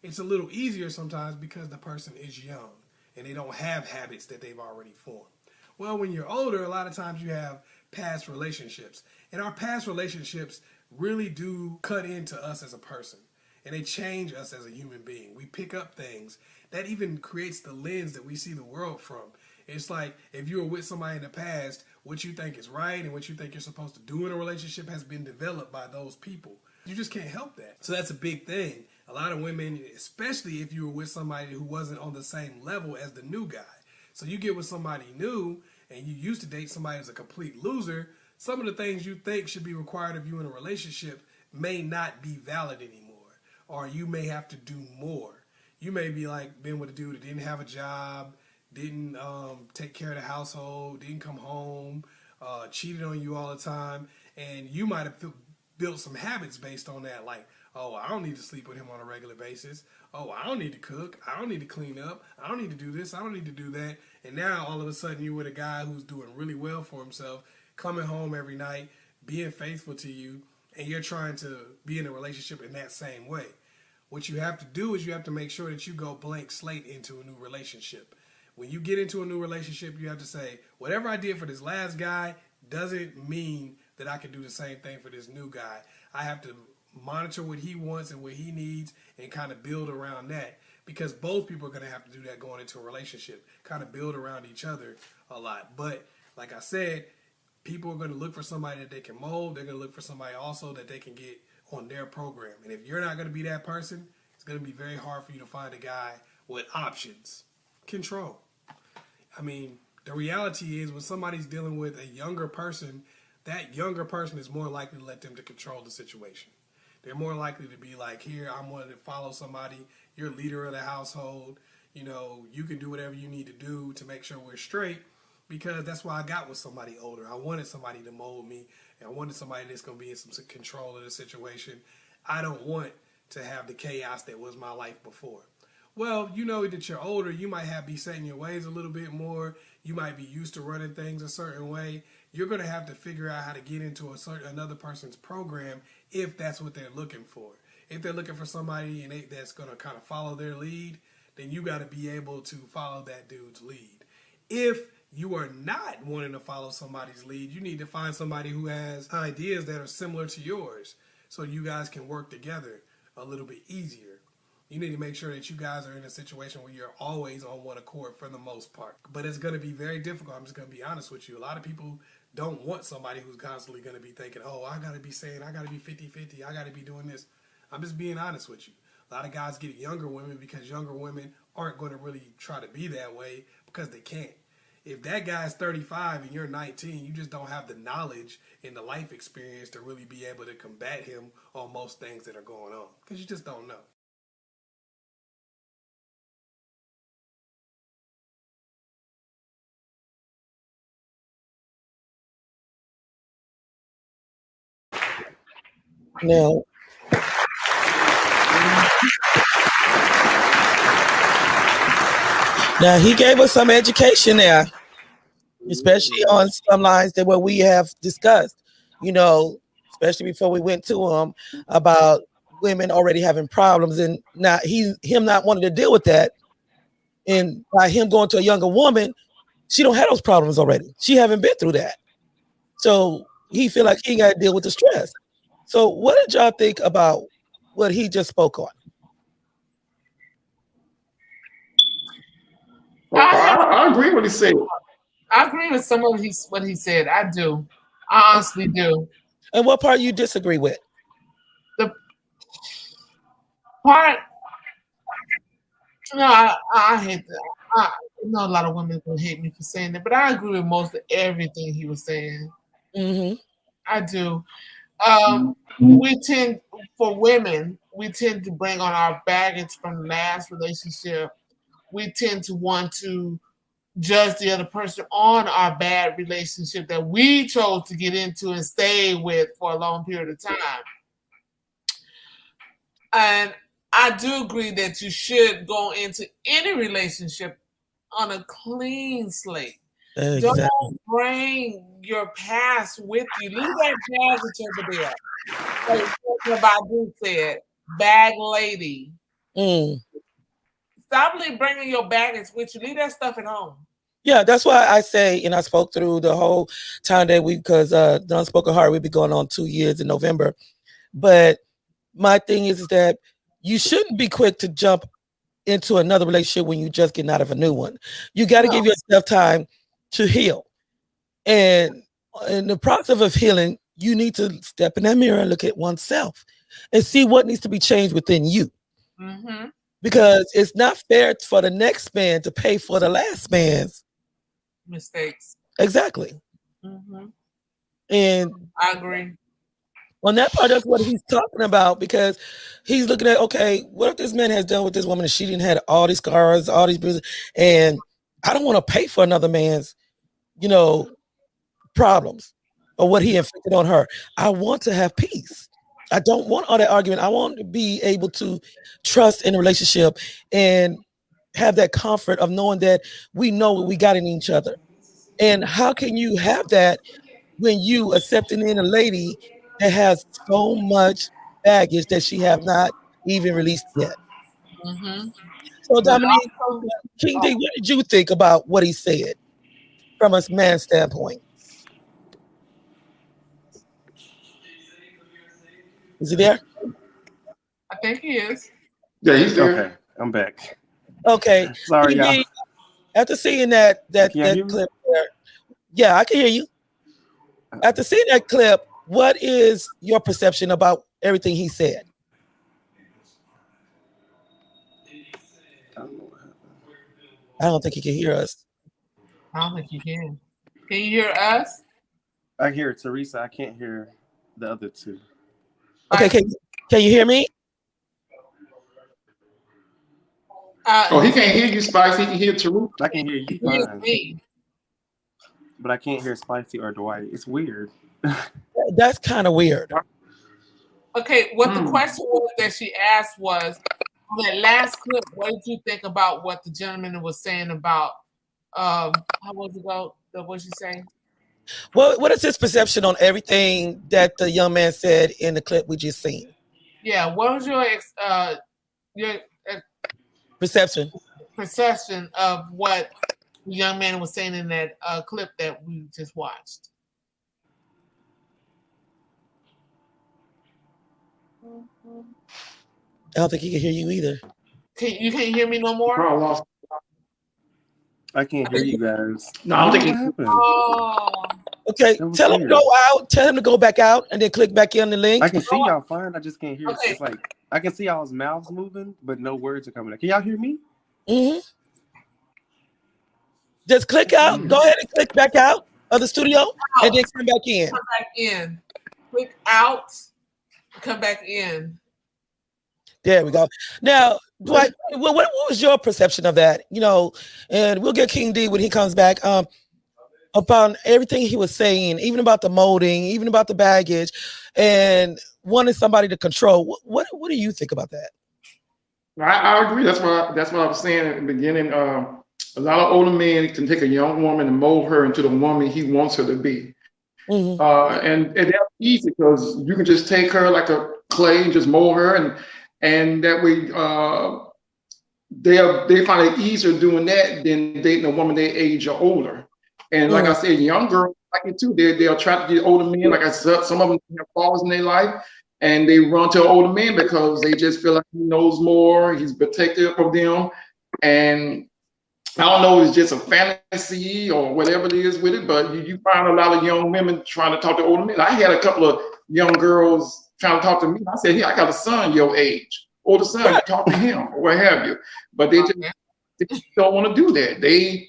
It's a little easier sometimes because the person is young and they don't have habits that they've already formed. Well, when you're older, a lot of times you have past relationships. And our past relationships really do cut into us as a person. And they change us as a human being. We pick up things. That even creates the lens that we see the world from. It's like if you were with somebody in the past, what you think is right and what you think you're supposed to do in a relationship has been developed by those people. You just can't help that. So that's a big thing. A lot of women, especially if you were with somebody who wasn't on the same level as the new guy. So you get with somebody new and you used to date somebody who's a complete loser, some of the things you think should be required of you in a relationship may not be valid anymore. Or you may have to do more. You may be like been with a dude that didn't have a job, didn't take care of the household, didn't come home, cheated on you all the time, and you might have built some habits based on that, like, oh, I don't need to sleep with him on a regular basis. Oh, I don't need to cook. I don't need to clean up. I don't need to do this. I don't need to do that. And now all of a sudden you're with a guy who's doing really well for himself, coming home every night, being faithful to you, and you're trying to be in a relationship in that same way. What you have to do is you have to make sure that you go blank slate into a new relationship. When you get into a new relationship, you have to say, whatever I did for this last guy doesn't mean that I can do the same thing for this new guy. I have to monitor what he wants and what he needs and kind of build around that, because both people are going to have to do that going into a relationship, kind of build around each other a lot. But like I said, people are going to look for somebody that they can mold. They're going to look for somebody also that they can get on their program. And if you're not going to be that person, it's going to be very hard for you to find a guy with options. Control. I mean, the reality is when somebody's dealing with a younger person, that younger person is more likely to let them to control the situation. They're more likely to be like, here, I'm wanting to follow somebody. You're leader of the household. You know, you can do whatever you need to do to make sure we're straight, because that's why I got with somebody older. I wanted somebody to mold me, and I wanted somebody that's going to be in some control of the situation. I don't want to have the chaos that was my life before. Well, you know that you're older, you might be set in your ways a little bit more. You might be used to running things a certain way. You're going to have to figure out how to get into another person's program if that's what they're looking for. If they're looking for somebody that's going to kind of follow their lead, then you got to be able to follow that dude's lead. If you are not wanting to follow somebody's lead, you need to find somebody who has ideas that are similar to yours so you guys can work together a little bit easier. You need to make sure that you guys are in a situation where you're always on one accord for the most part. But it's going to be very difficult. I'm just going to be honest with you. A lot of people don't want somebody who's constantly going to be thinking, oh, I got to be saying, I got to be 50-50. I got to be doing this. I'm just being honest with you. A lot of guys get younger women because younger women aren't going to really try to be that way because they can't. If that guy's 35 and you're 19, you just don't have the knowledge and the life experience to really be able to combat him on most things that are going on, because you just don't know. Now he gave us some education there, especially on some lines that what we have discussed, you know, especially before we went to him about women already having problems, and now him not wanting to deal with that, and by him going to a younger woman, she don't have those problems already. She haven't been through that, so he feel like he got to deal with the stress. So what did y'all think about what he just spoke on? I agree with what he said. I agree with some of what he said. I do. I honestly do. And what part you disagree with? The part, no, I hate that. I know a lot of women will hate me for saying that, but I agree with most of everything he was saying. Mm-hmm. I do. We tend, for women, we tend to bring on our baggage from the last relationship. We tend to want to judge the other person on our bad relationship that we chose to get into and stay with for a long period of time. And I do agree that you should go into any relationship on a clean slate. Exactly. Don't bring your past with you. Leave that baggage over there. Like Badu said, bag lady. Stop bringing your baggage with you. Leave that stuff at home. Yeah, that's why I say, and I spoke through the whole time that because the Unspoken Heart, we'll be going on 2 years in November. But my thing is that you shouldn't be quick to jump into another relationship when you just getting out of a new one. You got to give yourself time to heal. And in the process of healing, you need to step in that mirror and look at oneself and see what needs to be changed within you. Mm-hmm. Because it's not fair for the next man to pay for the last man's mistakes. Exactly. Mm-hmm. And I agree. On that part, that's what he's talking about, because he's looking at, okay, what if this man has done with this woman and she didn't have all these scars, all these bruises, and I don't want to pay for another man's, problems or what he inflicted on her. I want to have peace. I don't want all that argument. I want to be able to trust in a relationship and have that comfort of knowing that we know what we got in each other. And how can you have that when you accepting in a lady that has so much baggage that she have not even released yet? Mm-hmm. So Dominique, King D, what did you think about what he said from a man's standpoint? Is he there? I think he is. Yeah, he's there. Okay, I'm back. Okay. Sorry, y'all. After seeing that clip there, yeah, I can hear you. After seeing that clip, what is your perception about everything he said? I don't think he can hear us. I don't think he can. Can you hear us? I hear Teresa. I can't hear the other two. Okay, can you hear me? He can't hear you, Spice. He can hear Teresa. I can hear you fine. But I can't hear Spicy or Dwight. It's weird. That's kind of weird. Okay, what the question was that she asked was, on that last clip, what did you think about what the gentleman was saying about, how was it go? What did she say? Well, what is his perception on everything that the young man said in the clip we just seen? Yeah, what was your perception of what the young man was saying in that clip that we just watched? I don't think he can hear you either. You can't hear me no more? I can't hear you guys. No, I don't think happened. Okay, tell him to go out. Tell him to go back out and then click back in the link. I can see y'all fine. I just can't hear. Okay. It's like I can see y'all's mouths moving, but no words are coming out. Can y'all hear me? Mm-hmm. Just click out. Go ahead and click back out of the studio and then come back in. Come back in. Click out. Come back in. There we go. Now, Dwight, what was your perception of that? And we'll get King D when he comes back. About everything he was saying, even about the molding, even about the baggage, and wanting somebody to control. What do you think about that? I agree. That's what I was saying at the beginning. A lot of older men can take a young woman and mold her into the woman he wants her to be. Mm-hmm. And that's easy because you can just take her like a clay, just mold her, and that way they find it easier doing that than dating a woman their age or older. And like I said, young girls like it too. They're attracted to older men. Like I said, some of them have fathers in their life, and they run to an older man because they just feel like he knows more, he's protective of them. And I don't know if it's just a fantasy or whatever it is with it, but you find a lot of young women trying to talk to older men. I had a couple of young girls trying to talk to me. I said, "Hey, I got a son your age, older son, talk to him," or what have you. But they just don't want to do that. They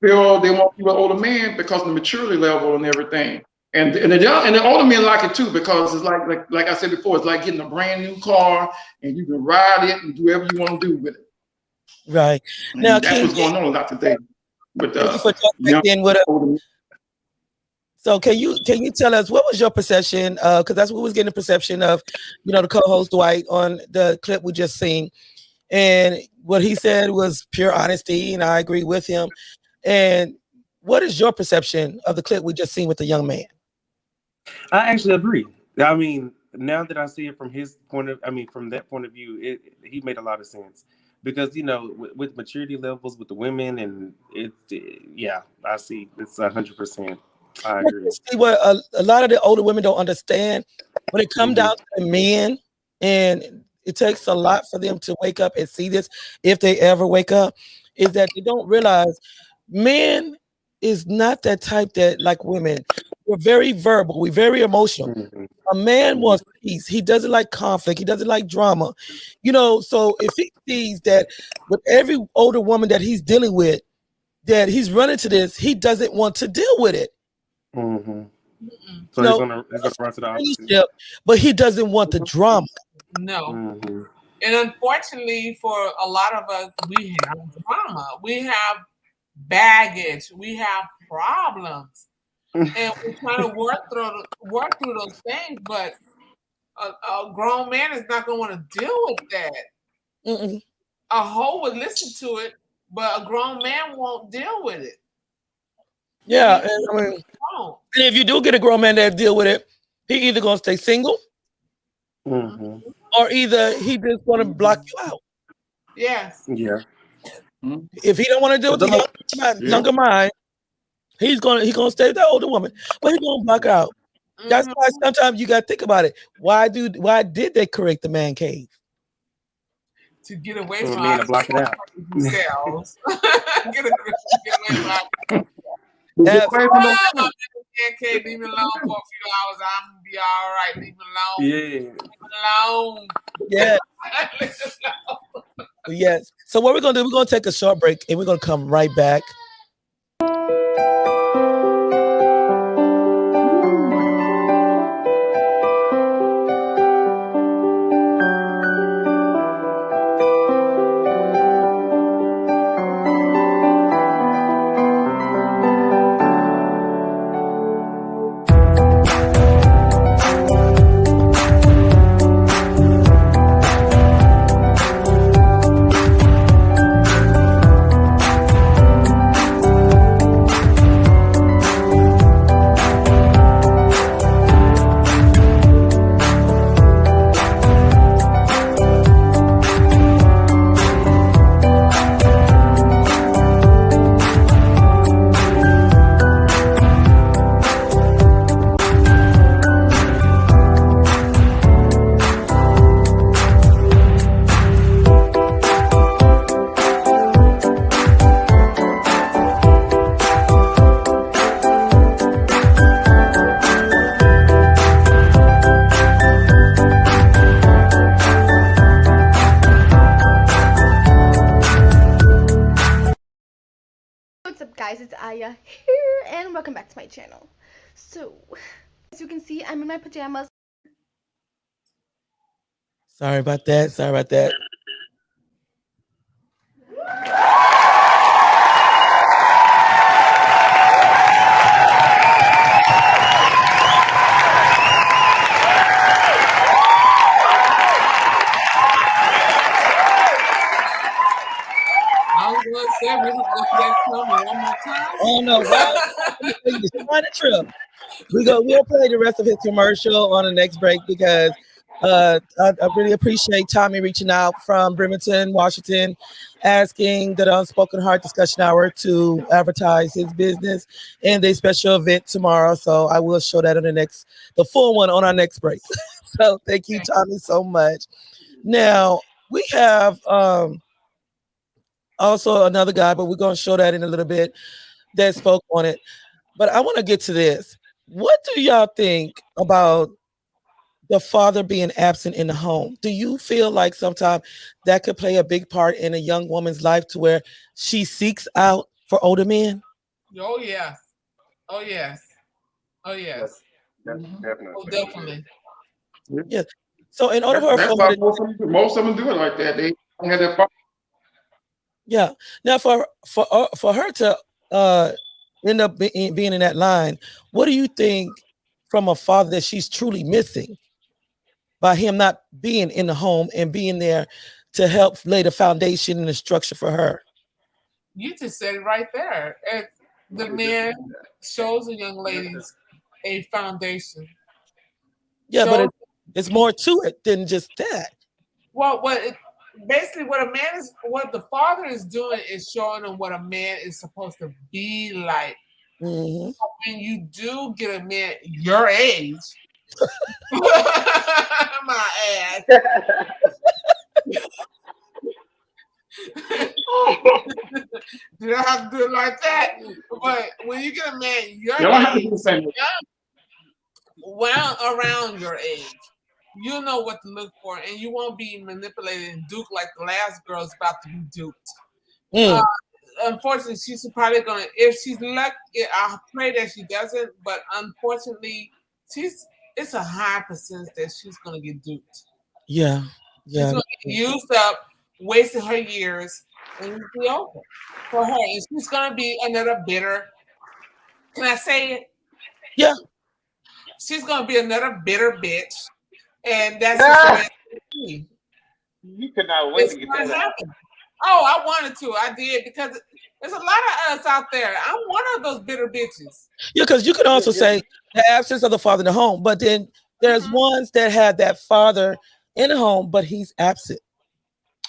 feel they want to be with an older man because of the maturity level and everything. And the older men like it too, because it's like I said before, it's like getting a brand new car and you can ride it and do whatever you want to do with it. Right. And Now, that's what's going on about today. But so can you tell us what was your perception? Because that's what was getting the perception of, the co-host Dwight on the clip we just seen, and what he said was pure honesty, and I agree with him. And what is your perception of the clip we just seen with the young man? I actually agree. I mean, now that I see it from his point of, from that point of view, he made a lot of sense. Because, with maturity levels with the women, and I see it's 100%. I agree. See what a lot of the older women don't understand when it comes down to the men, and it takes a lot for them to wake up and see this, if they ever wake up, is that they don't realize men is not that type that like women. We're very verbal. We're very emotional. A man wants peace. He doesn't like conflict. He doesn't like drama. So if he sees that with every older woman that he's dealing with, that he's running to this, he doesn't want to deal with it. So he's gonna run to the opposite. But he doesn't want the drama. No. And unfortunately for a lot of us, we have drama. We have baggage. We have problems. And we're trying to work through those things, but a grown man is not going to want to deal with that. A hoe would listen to it, but a grown man won't deal with it. Yeah, and if you do get a grown man that deal with it, he either gonna stay single, or either he just gonna block you out. Yes. Yeah. If he don't want to deal with the younger mind, he gonna stay with that older woman, but he's gonna block out. That's why sometimes you gotta think about it. Why did they create the man cave? To get away from us, block it out. Themselves. Get away from us. Leave me alone for a few hours. I'm gonna be all right. Leave me alone. Yeah. Leave me alone. Yeah. Yes. So what we're gonna do? We're gonna take a short break, and we're gonna come right back. It's Aya here, and welcome back to my channel. So, as you can see, I'm in my pajamas. Sorry about that. Oh no! We'll play the rest of his commercial on the next break because I really appreciate Tommy reaching out from Bremerton, Washington, asking the Unspoken Heart Discussion Hour to advertise his business and a special event tomorrow. So I will show that on the full one on our next break. So thank you, Tommy, so much. Now we have also another guy, but we're going to show that in a little bit, that spoke on it. But I want to get to this. What do y'all think about the father being absent in the home? Do you feel like sometimes that could play a big part in a young woman's life to where she seeks out for older men? Oh, yes. Oh, yes. Oh, yes. Definitely. Oh, definitely. Yeah. So in order for most of them do it like that. They don't have their father. Yeah. Now for her to end up being in that line, what do you think from a father that she's truly missing by him not being in the home and being there to help lay the foundation and the structure for her? You just said it right there. The man shows the young ladies a foundation. Yeah, but it's more to it than just that. Well, basically what the father is doing is showing them what a man is supposed to be like. Mm-hmm. So when you do get a man your age, my ass. You don't have to do it like that. But when you get a man your age, well around your age, you know what to look for, and you won't be manipulated and duped like the last girl's about to be duped. Unfortunately, she's probably gonna. If she's lucky, I pray that she doesn't. But unfortunately, it's a high percentage that she's gonna get duped. Yeah. She's gonna get used up, wasted her years, and it'll be over for her. And she's gonna be another bitter. Can I say it? Yeah. She's gonna be another bitter bitch, and that's just the way you could not wait to get that happen. Oh, I wanted to. I did, because there's a lot of us out there. I'm one of those bitter bitches. Yeah, because you could also say the absence of the father in the home, but then there's ones that have that father in the home, but he's absent.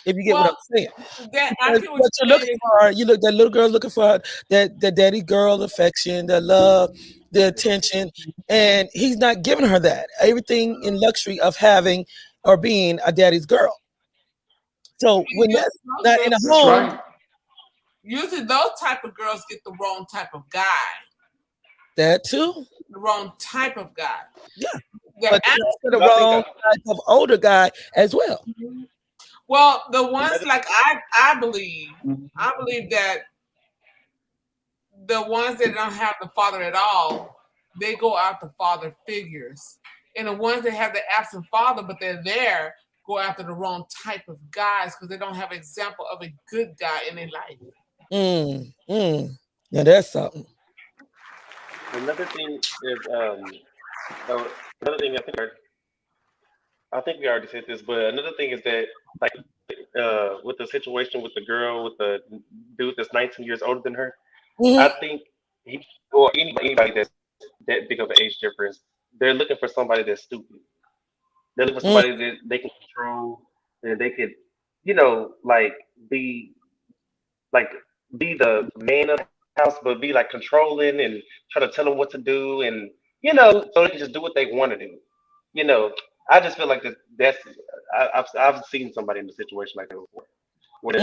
If you get what I'm saying. What you're looking for, that little girl's looking for that daddy girl affection, the love, the attention, and he's not giving her that. Everything in luxury of having or being a daddy's girl. So when that's not in a home, usually those type of girls get the wrong type of guy. That too. The wrong type of guy. Yeah. But the wrong type of older guy as well. Well, the ones like I believe that the ones that don't have the father at all, they go after father figures. And the ones that have the absent father, but they're there, go after the wrong type of guys because they don't have an example of a good guy in their life. Now that's something. Another thing is another thing I think we already said this, but another thing is that like with the situation with the girl with the dude that's 19 years older than her, I think or anybody that's that big of an age difference, they're looking for somebody that's stupid. They're looking for somebody that they can control, and they could, be the man of the house, but be like controlling and try to tell them what to do, and so they can just do what they want to do. I just feel like I've seen somebody in a situation like that before. Where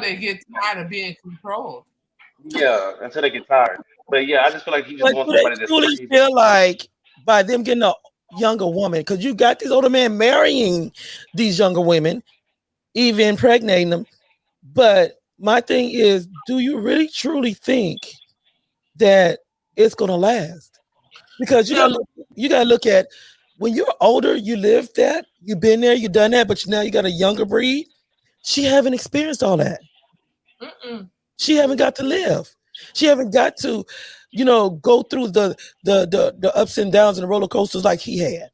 they get tired of being controlled. Yeah, until they get tired. But yeah, I just feel like he just wants somebody that's truly feel like by them getting a younger woman, because you got these older men marrying these younger women, even impregnating them. But my thing is, do you really truly think that it's gonna last? Because you gotta look at when you're older, you lived that, you've been there, you've done that, but now you got a younger breed. She haven't experienced all that. She haven't got to live. She haven't got to, go through the ups and downs and the roller coasters like he had.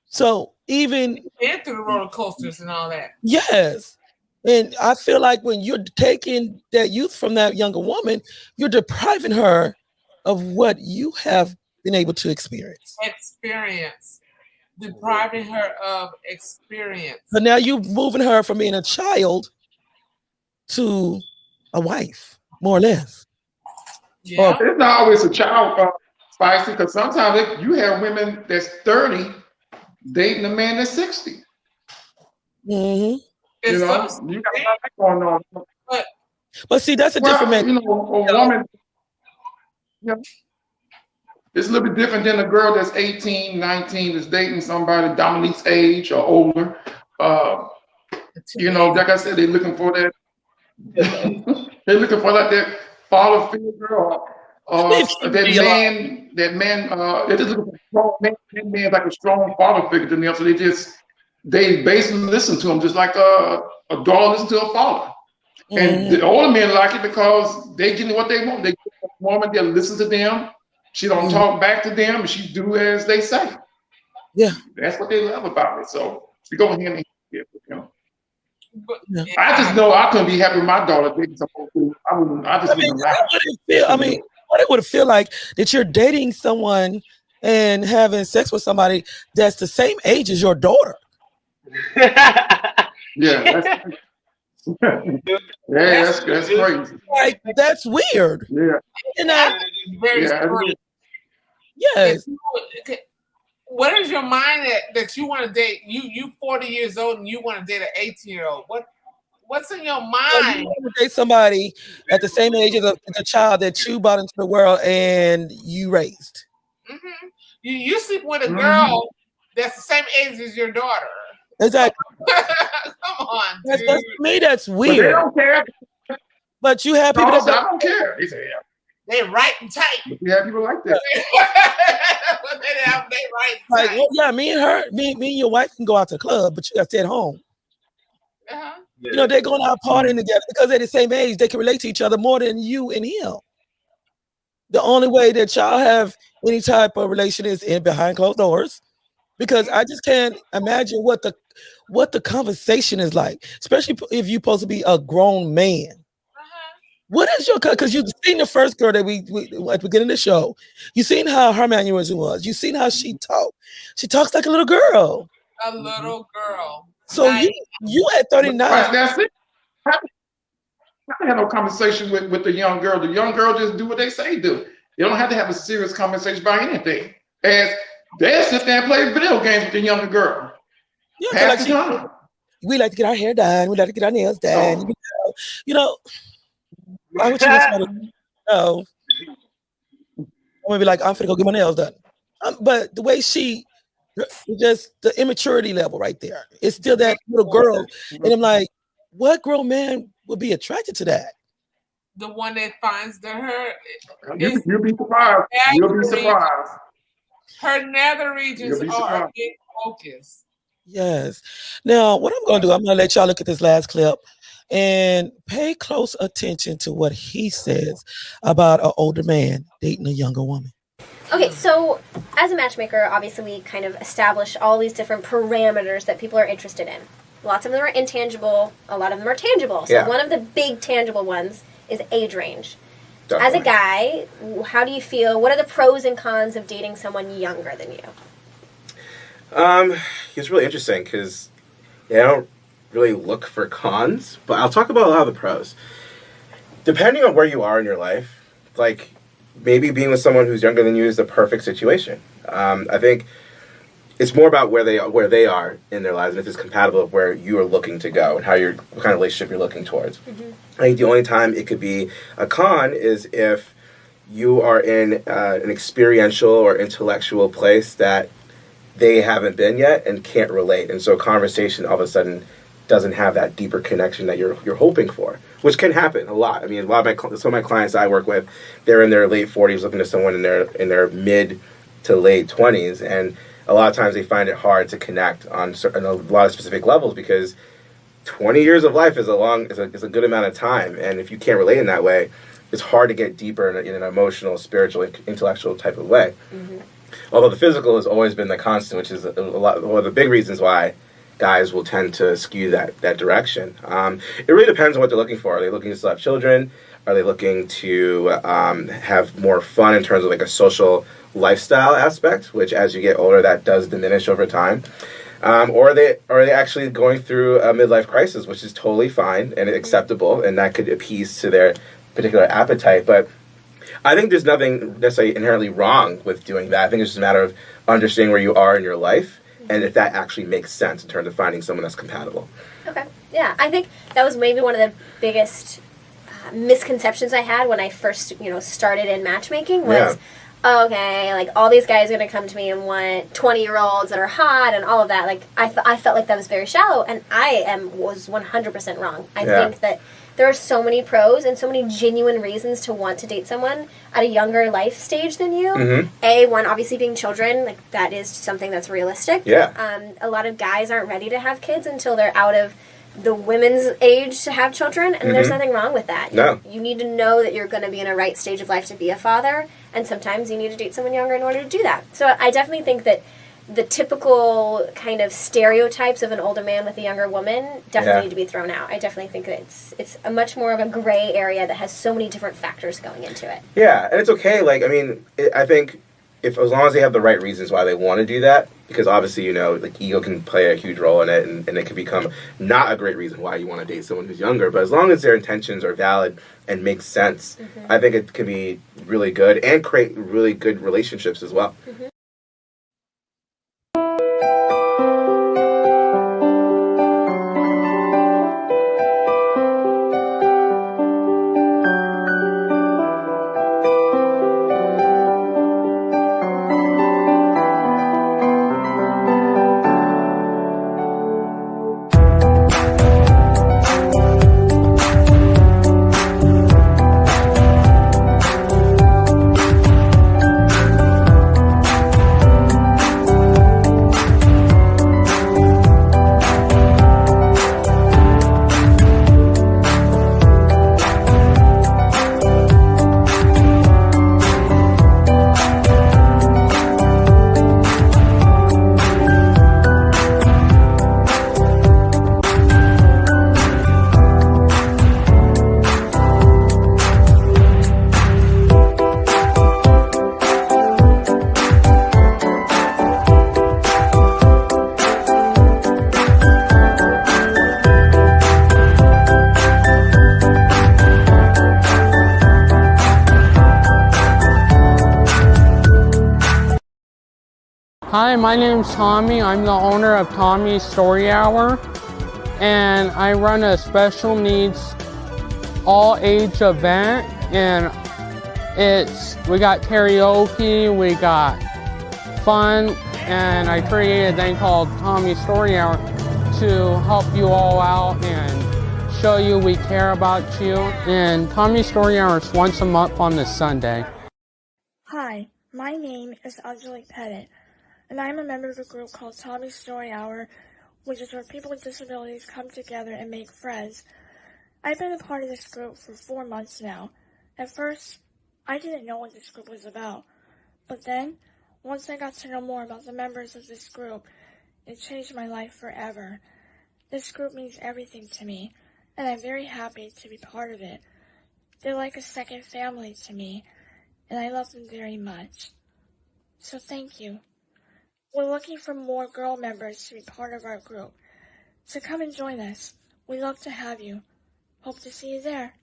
So even been through the roller coasters and all that. Yes. And I feel like when you're taking that youth from that younger woman, you're depriving her of what you have been able to experience. depriving her of experience. But now you're moving her from being a child to a wife, more or less. Yeah. It's not always a child, Spicy, because sometimes you have women that's 30 dating a man that's 60. Mm-hmm. You know, you got that going on. But see, that's a different man. You know, a woman, it's a little bit different than a girl that's 18, 19, that's dating somebody Dominique's age or older. You know, like I said, they're looking for that. They're looking for that father figure that man. They're just looking for strong man, like a strong father figure to them. So they basically listen to him just like a daughter listens to a father. And the older men like it because they get what they want. They get a woman that listen to them. She don't talk back to them. She do as they say. Yeah, that's what they love about it. So we go hand in hand. You know. I just know I couldn't be happy with my daughter dating someone. What it would feel like that you're dating someone and having sex with somebody that's the same age as your daughter. Yeah, that's crazy. Like that's weird. Yeah, very strange. Yes. What is your mind that you want to date? You 40 years old and you want to date an 18-year-old. What's in your mind? You want to date somebody at the same age as a child that you brought into the world and you raised. Mm-hmm. You sleep with a girl that's the same age as your daughter. Exactly. Come on, dude. To me, that's weird. But they don't care. But you have people that I don't care. They say, they right and tight. But you have people like that. they right and like, tight. well, yeah, me and your wife can go out to the club, but you got to stay at home. Uh-huh. You know, they're going out partying together because they're the same age. They can relate to each other more than you and him. The only way that y'all have any type of relation is in behind closed doors, because I just can't imagine what the conversation is like, especially if you're supposed to be a grown man. What is your, because you've seen the first girl that we at the beginning of the show. You've seen how her mannerism was. You've seen how she talked. She talks like a little girl. A little girl. So you at 39. That's it. I had no conversation with the young girl. The young girl just do what they say do. You don't have to have a serious conversation about anything. As they sit there and play video games with the younger girl. Yeah, like we like to get our hair done. We like to get our nails done. You know, why would you want to know? I'm gonna be like, I'm finna go get my nails done. But the way just the immaturity level right there. It's still that little girl. And I'm like, what grown man would be attracted to that? The one that finds her. You'll be surprised. You'll be surprised. Her nether regions are a big focus. Yes. Now, what I'm going to do, I'm going to let y'all look at this last clip and pay close attention to what he says about an older man dating a younger woman. Okay, so as a matchmaker, obviously we kind of establish all these different parameters that people are interested in. Lots of them are intangible, a lot of them are tangible. So one of the big tangible ones is age range. Definitely. As a guy, how do you feel? What are the pros and cons of dating someone younger than you? It's really interesting because I don't really look for cons, but I'll talk about a lot of the pros. Depending on where you are in your life, like maybe being with someone who's younger than you is the perfect situation. I think it's more about where they are in their lives and if it's compatible with where you are looking to go and what kind of relationship you're looking towards. Mm-hmm. I think the only time it could be a con is if you are in an experiential or intellectual place that they haven't been yet and can't relate, and so conversation all of a sudden doesn't have that deeper connection that you're hoping for, which can happen a lot. I mean, some of my clients I work with, they're in their late 40s looking to someone in their mid to late 20s, and a lot of times they find it hard to connect on a lot of specific levels because 20 years of life is a good amount of time, and if you can't relate in that way, it's hard to get deeper in an emotional, spiritual, intellectual type of way. Mm-hmm. Although the physical has always been the constant, which is one of the big reasons why guys will tend to skew that direction. It really depends on what they're looking for. Are they looking to still have children? Are they looking to have more fun in terms of like a social lifestyle aspect, which as you get older, that does diminish over time? Or are they actually going through a midlife crisis, which is totally fine and acceptable, and that could appease to their particular appetite. But I think there's nothing necessarily inherently wrong with doing that. I think it's just a matter of understanding where you are in your life and if that actually makes sense in terms of finding someone that's compatible. Okay. Yeah, I think that was maybe one of the biggest misconceptions I had when I first, started in matchmaking was, okay, like all these guys are going to come to me and want 20-year-olds that are hot and all of that. Like I felt like that was very shallow, and was 100% wrong. I think that there are so many pros and so many genuine reasons to want to date someone at a younger life stage than you. Mm-hmm. One, obviously being children, like that is something that's realistic. Yeah. A lot of guys aren't ready to have kids until they're out of the women's age to have children, and there's nothing wrong with that. No. You need to know that you're going to be in a right stage of life to be a father, and sometimes you need to date someone younger in order to do that. So I definitely think that the typical kind of stereotypes of an older man with a younger woman definitely need to be thrown out. I definitely think that it's a much more of a gray area that has so many different factors going into it. Yeah, and it's okay. Like, I mean, I think as long as they have the right reasons why they want to do that, because obviously, like ego can play a huge role in it, and it can become not a great reason why you want to date someone who's younger. But as long as their intentions are valid and make sense, I think it can be really good and create really good relationships as well. Mm-hmm. Hi, my name's Tommy. I'm the owner of Tommy's Story Hour, and I run a special needs all age event, and we got karaoke, we got fun, and I created a thing called Tommy's Story Hour to help you all out and show you we care about you. And Tommy's Story Hour is once a month on this Sunday. Hi, my name is Anjali Pettit, and I'm a member of a group called Tommy's Story Hour, which is where people with disabilities come together and make friends. I've been a part of this group for 4 months now. At first, I didn't know what this group was about, but then, once I got to know more about the members of this group, it changed my life forever. This group means everything to me, and I'm very happy to be part of it. They're like a second family to me, and I love them very much. So thank you. We're looking for more girl members to be part of our group. So come and join us. We'd love to have you. Hope to see you there.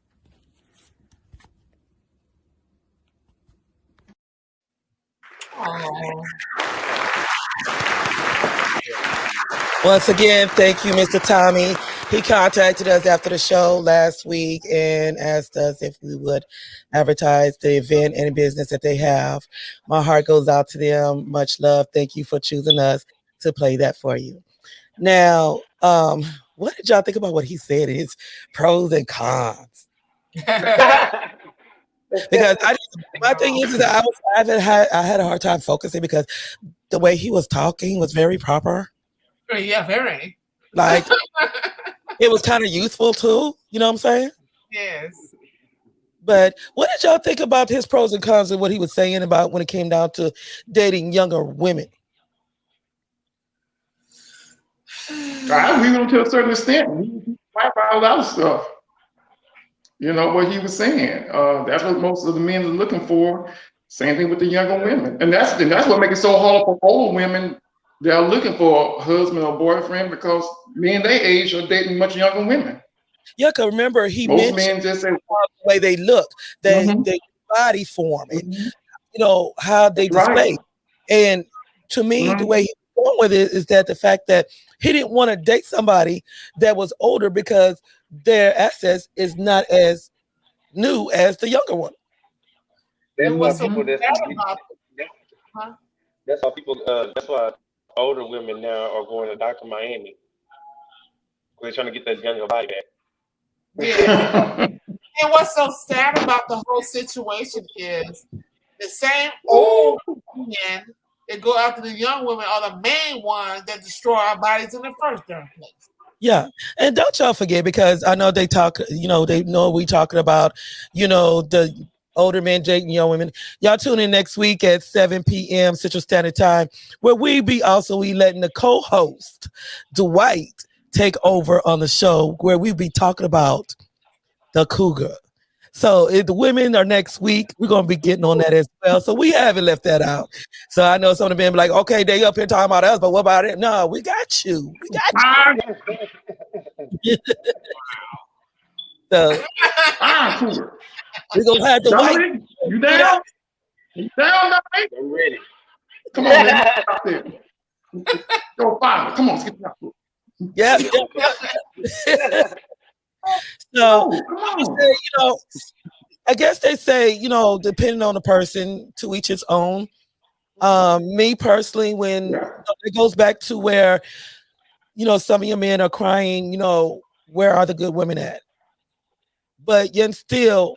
Once again, thank you, Mr. Tommy. He contacted us after the show last week and asked us if we would advertise the event and business that they have. My heart goes out to them. Much love. Thank you for choosing us to play that for you. Now, what did y'all think about what he said? His pros and cons. Because my thing is that I had a hard time focusing because the way he was talking was very proper. Yeah, very. Like, it was kind of youthful too. You know what I'm saying? Yes. But what did y'all think about his pros and cons and what he was saying about when it came down to dating younger women? I agree with him to a certain extent. He might about a lot of stuff. you know, what he was saying. That's what most of the men are looking for. Same thing with the younger women. And that's what makes it so hard for older women. They're looking for a husband or boyfriend because men their age are dating much younger women. Yeah, because remember, most men just say the way they look, their body form, and you know, how they display. Right. And to me, the way he's going with it is that the fact that he didn't want to date somebody that was older because their assets is not as new as the younger one. That's why people that's why older women now are going to Dr. Miami. They're trying to get that younger body back. Yeah. And what's so sad about the whole situation is the same old men that go after the young women are the main ones that destroy our bodies in the first damn place. Yeah, and don't y'all forget, because I know they talk, you know, they know we talking about, you know, the older men dating young women. Y'all tune in next week at 7 p.m. Central Standard Time, where we letting the co-host Dwight take over on the show, where we be talking about the cougar. So if the women are next week, we're gonna be getting on that as well. So we haven't left that out. So I know some of the men be like, okay, they up here talking about us, but what about it? No, we got you. We got you. So we're gonna have the white. You down? You down, Dominic? I'm ready. Come on, man. Out there. Go find it. Come on, let's get out. Yeah. So, you know, I guess they say, you know, depending on the person, to each its own. Me personally, when it goes back to where, you know, some of your men are crying, you know, where are the good women at? But yet still,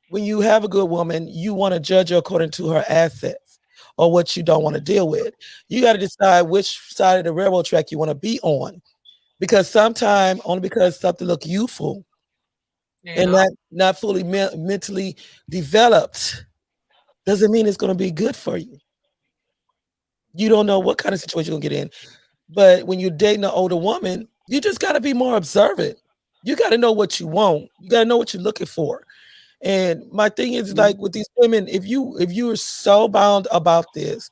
when you have a good woman, you want to judge her according to her assets or what you don't want to deal with. You got to decide which side of the railroad track you want to be on. Because sometimes, only because something look youthful and not fully mentally developed, doesn't mean it's going to be good for you. You don't know what kind of situation you're going to get in. But when you're dating an older woman, you just got to be more observant. You got to know what you want. You got to know what you're looking for. And my thing is, like with these women, if you are so bound about this,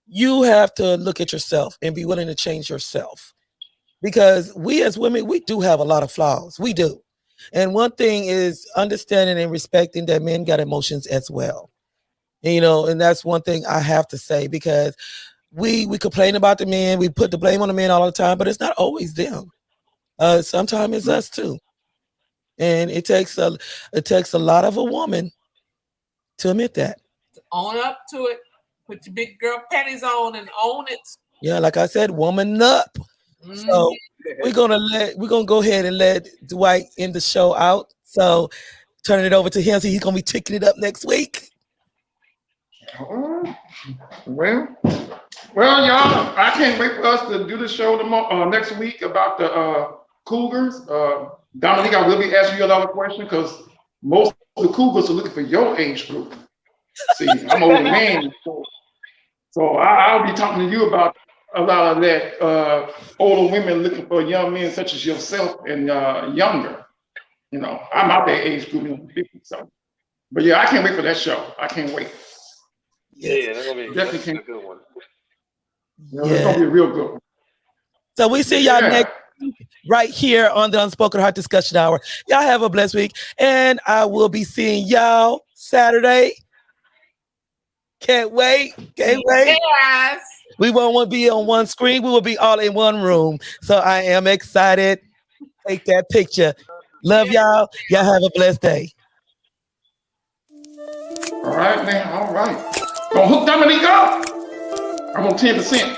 you have to look at yourself and be willing to change yourself. Because we as women, we do have a lot of flaws. We do. And one thing is understanding and respecting that men got emotions as well. And, you know, and that's one thing I have to say, because we complain about the men, we put the blame on the men all the time, but it's not always them. Sometimes it's us too. And it takes a lot of a woman to admit that. Own up to it. Put your big girl panties on and own it. Yeah, like I said, woman up. So we're gonna go ahead and let Dwight end the show out. So turn it over to him. So he's gonna be ticking it up next week. Well, y'all, I can't wait for us to do the show next week about the Cougars. Dominique, I will be asking you a lot of questions because most of the Cougars are looking for your age group. See, I'm an older man, so I'll be talking to you about a lot of that. Older women looking for young men such as yourself and younger. You know, I'm out that age group, 50. So, but yeah, I can't wait for that show. I can't wait. Yeah, that's gonna be definitely a good one. You know, it's gonna be a real good one. So we see y'all next week right here on the Unspoken Heart Discussion Hour. Y'all have a blessed week, and I will be seeing y'all Saturday. Can't wait. Yes. We won't be on one screen. We will be all in one room. So I am excited. Take that picture. Love y'all. Y'all have a blessed day. All right, man. All right. Gonna hook Dominique up. I'm on 10%.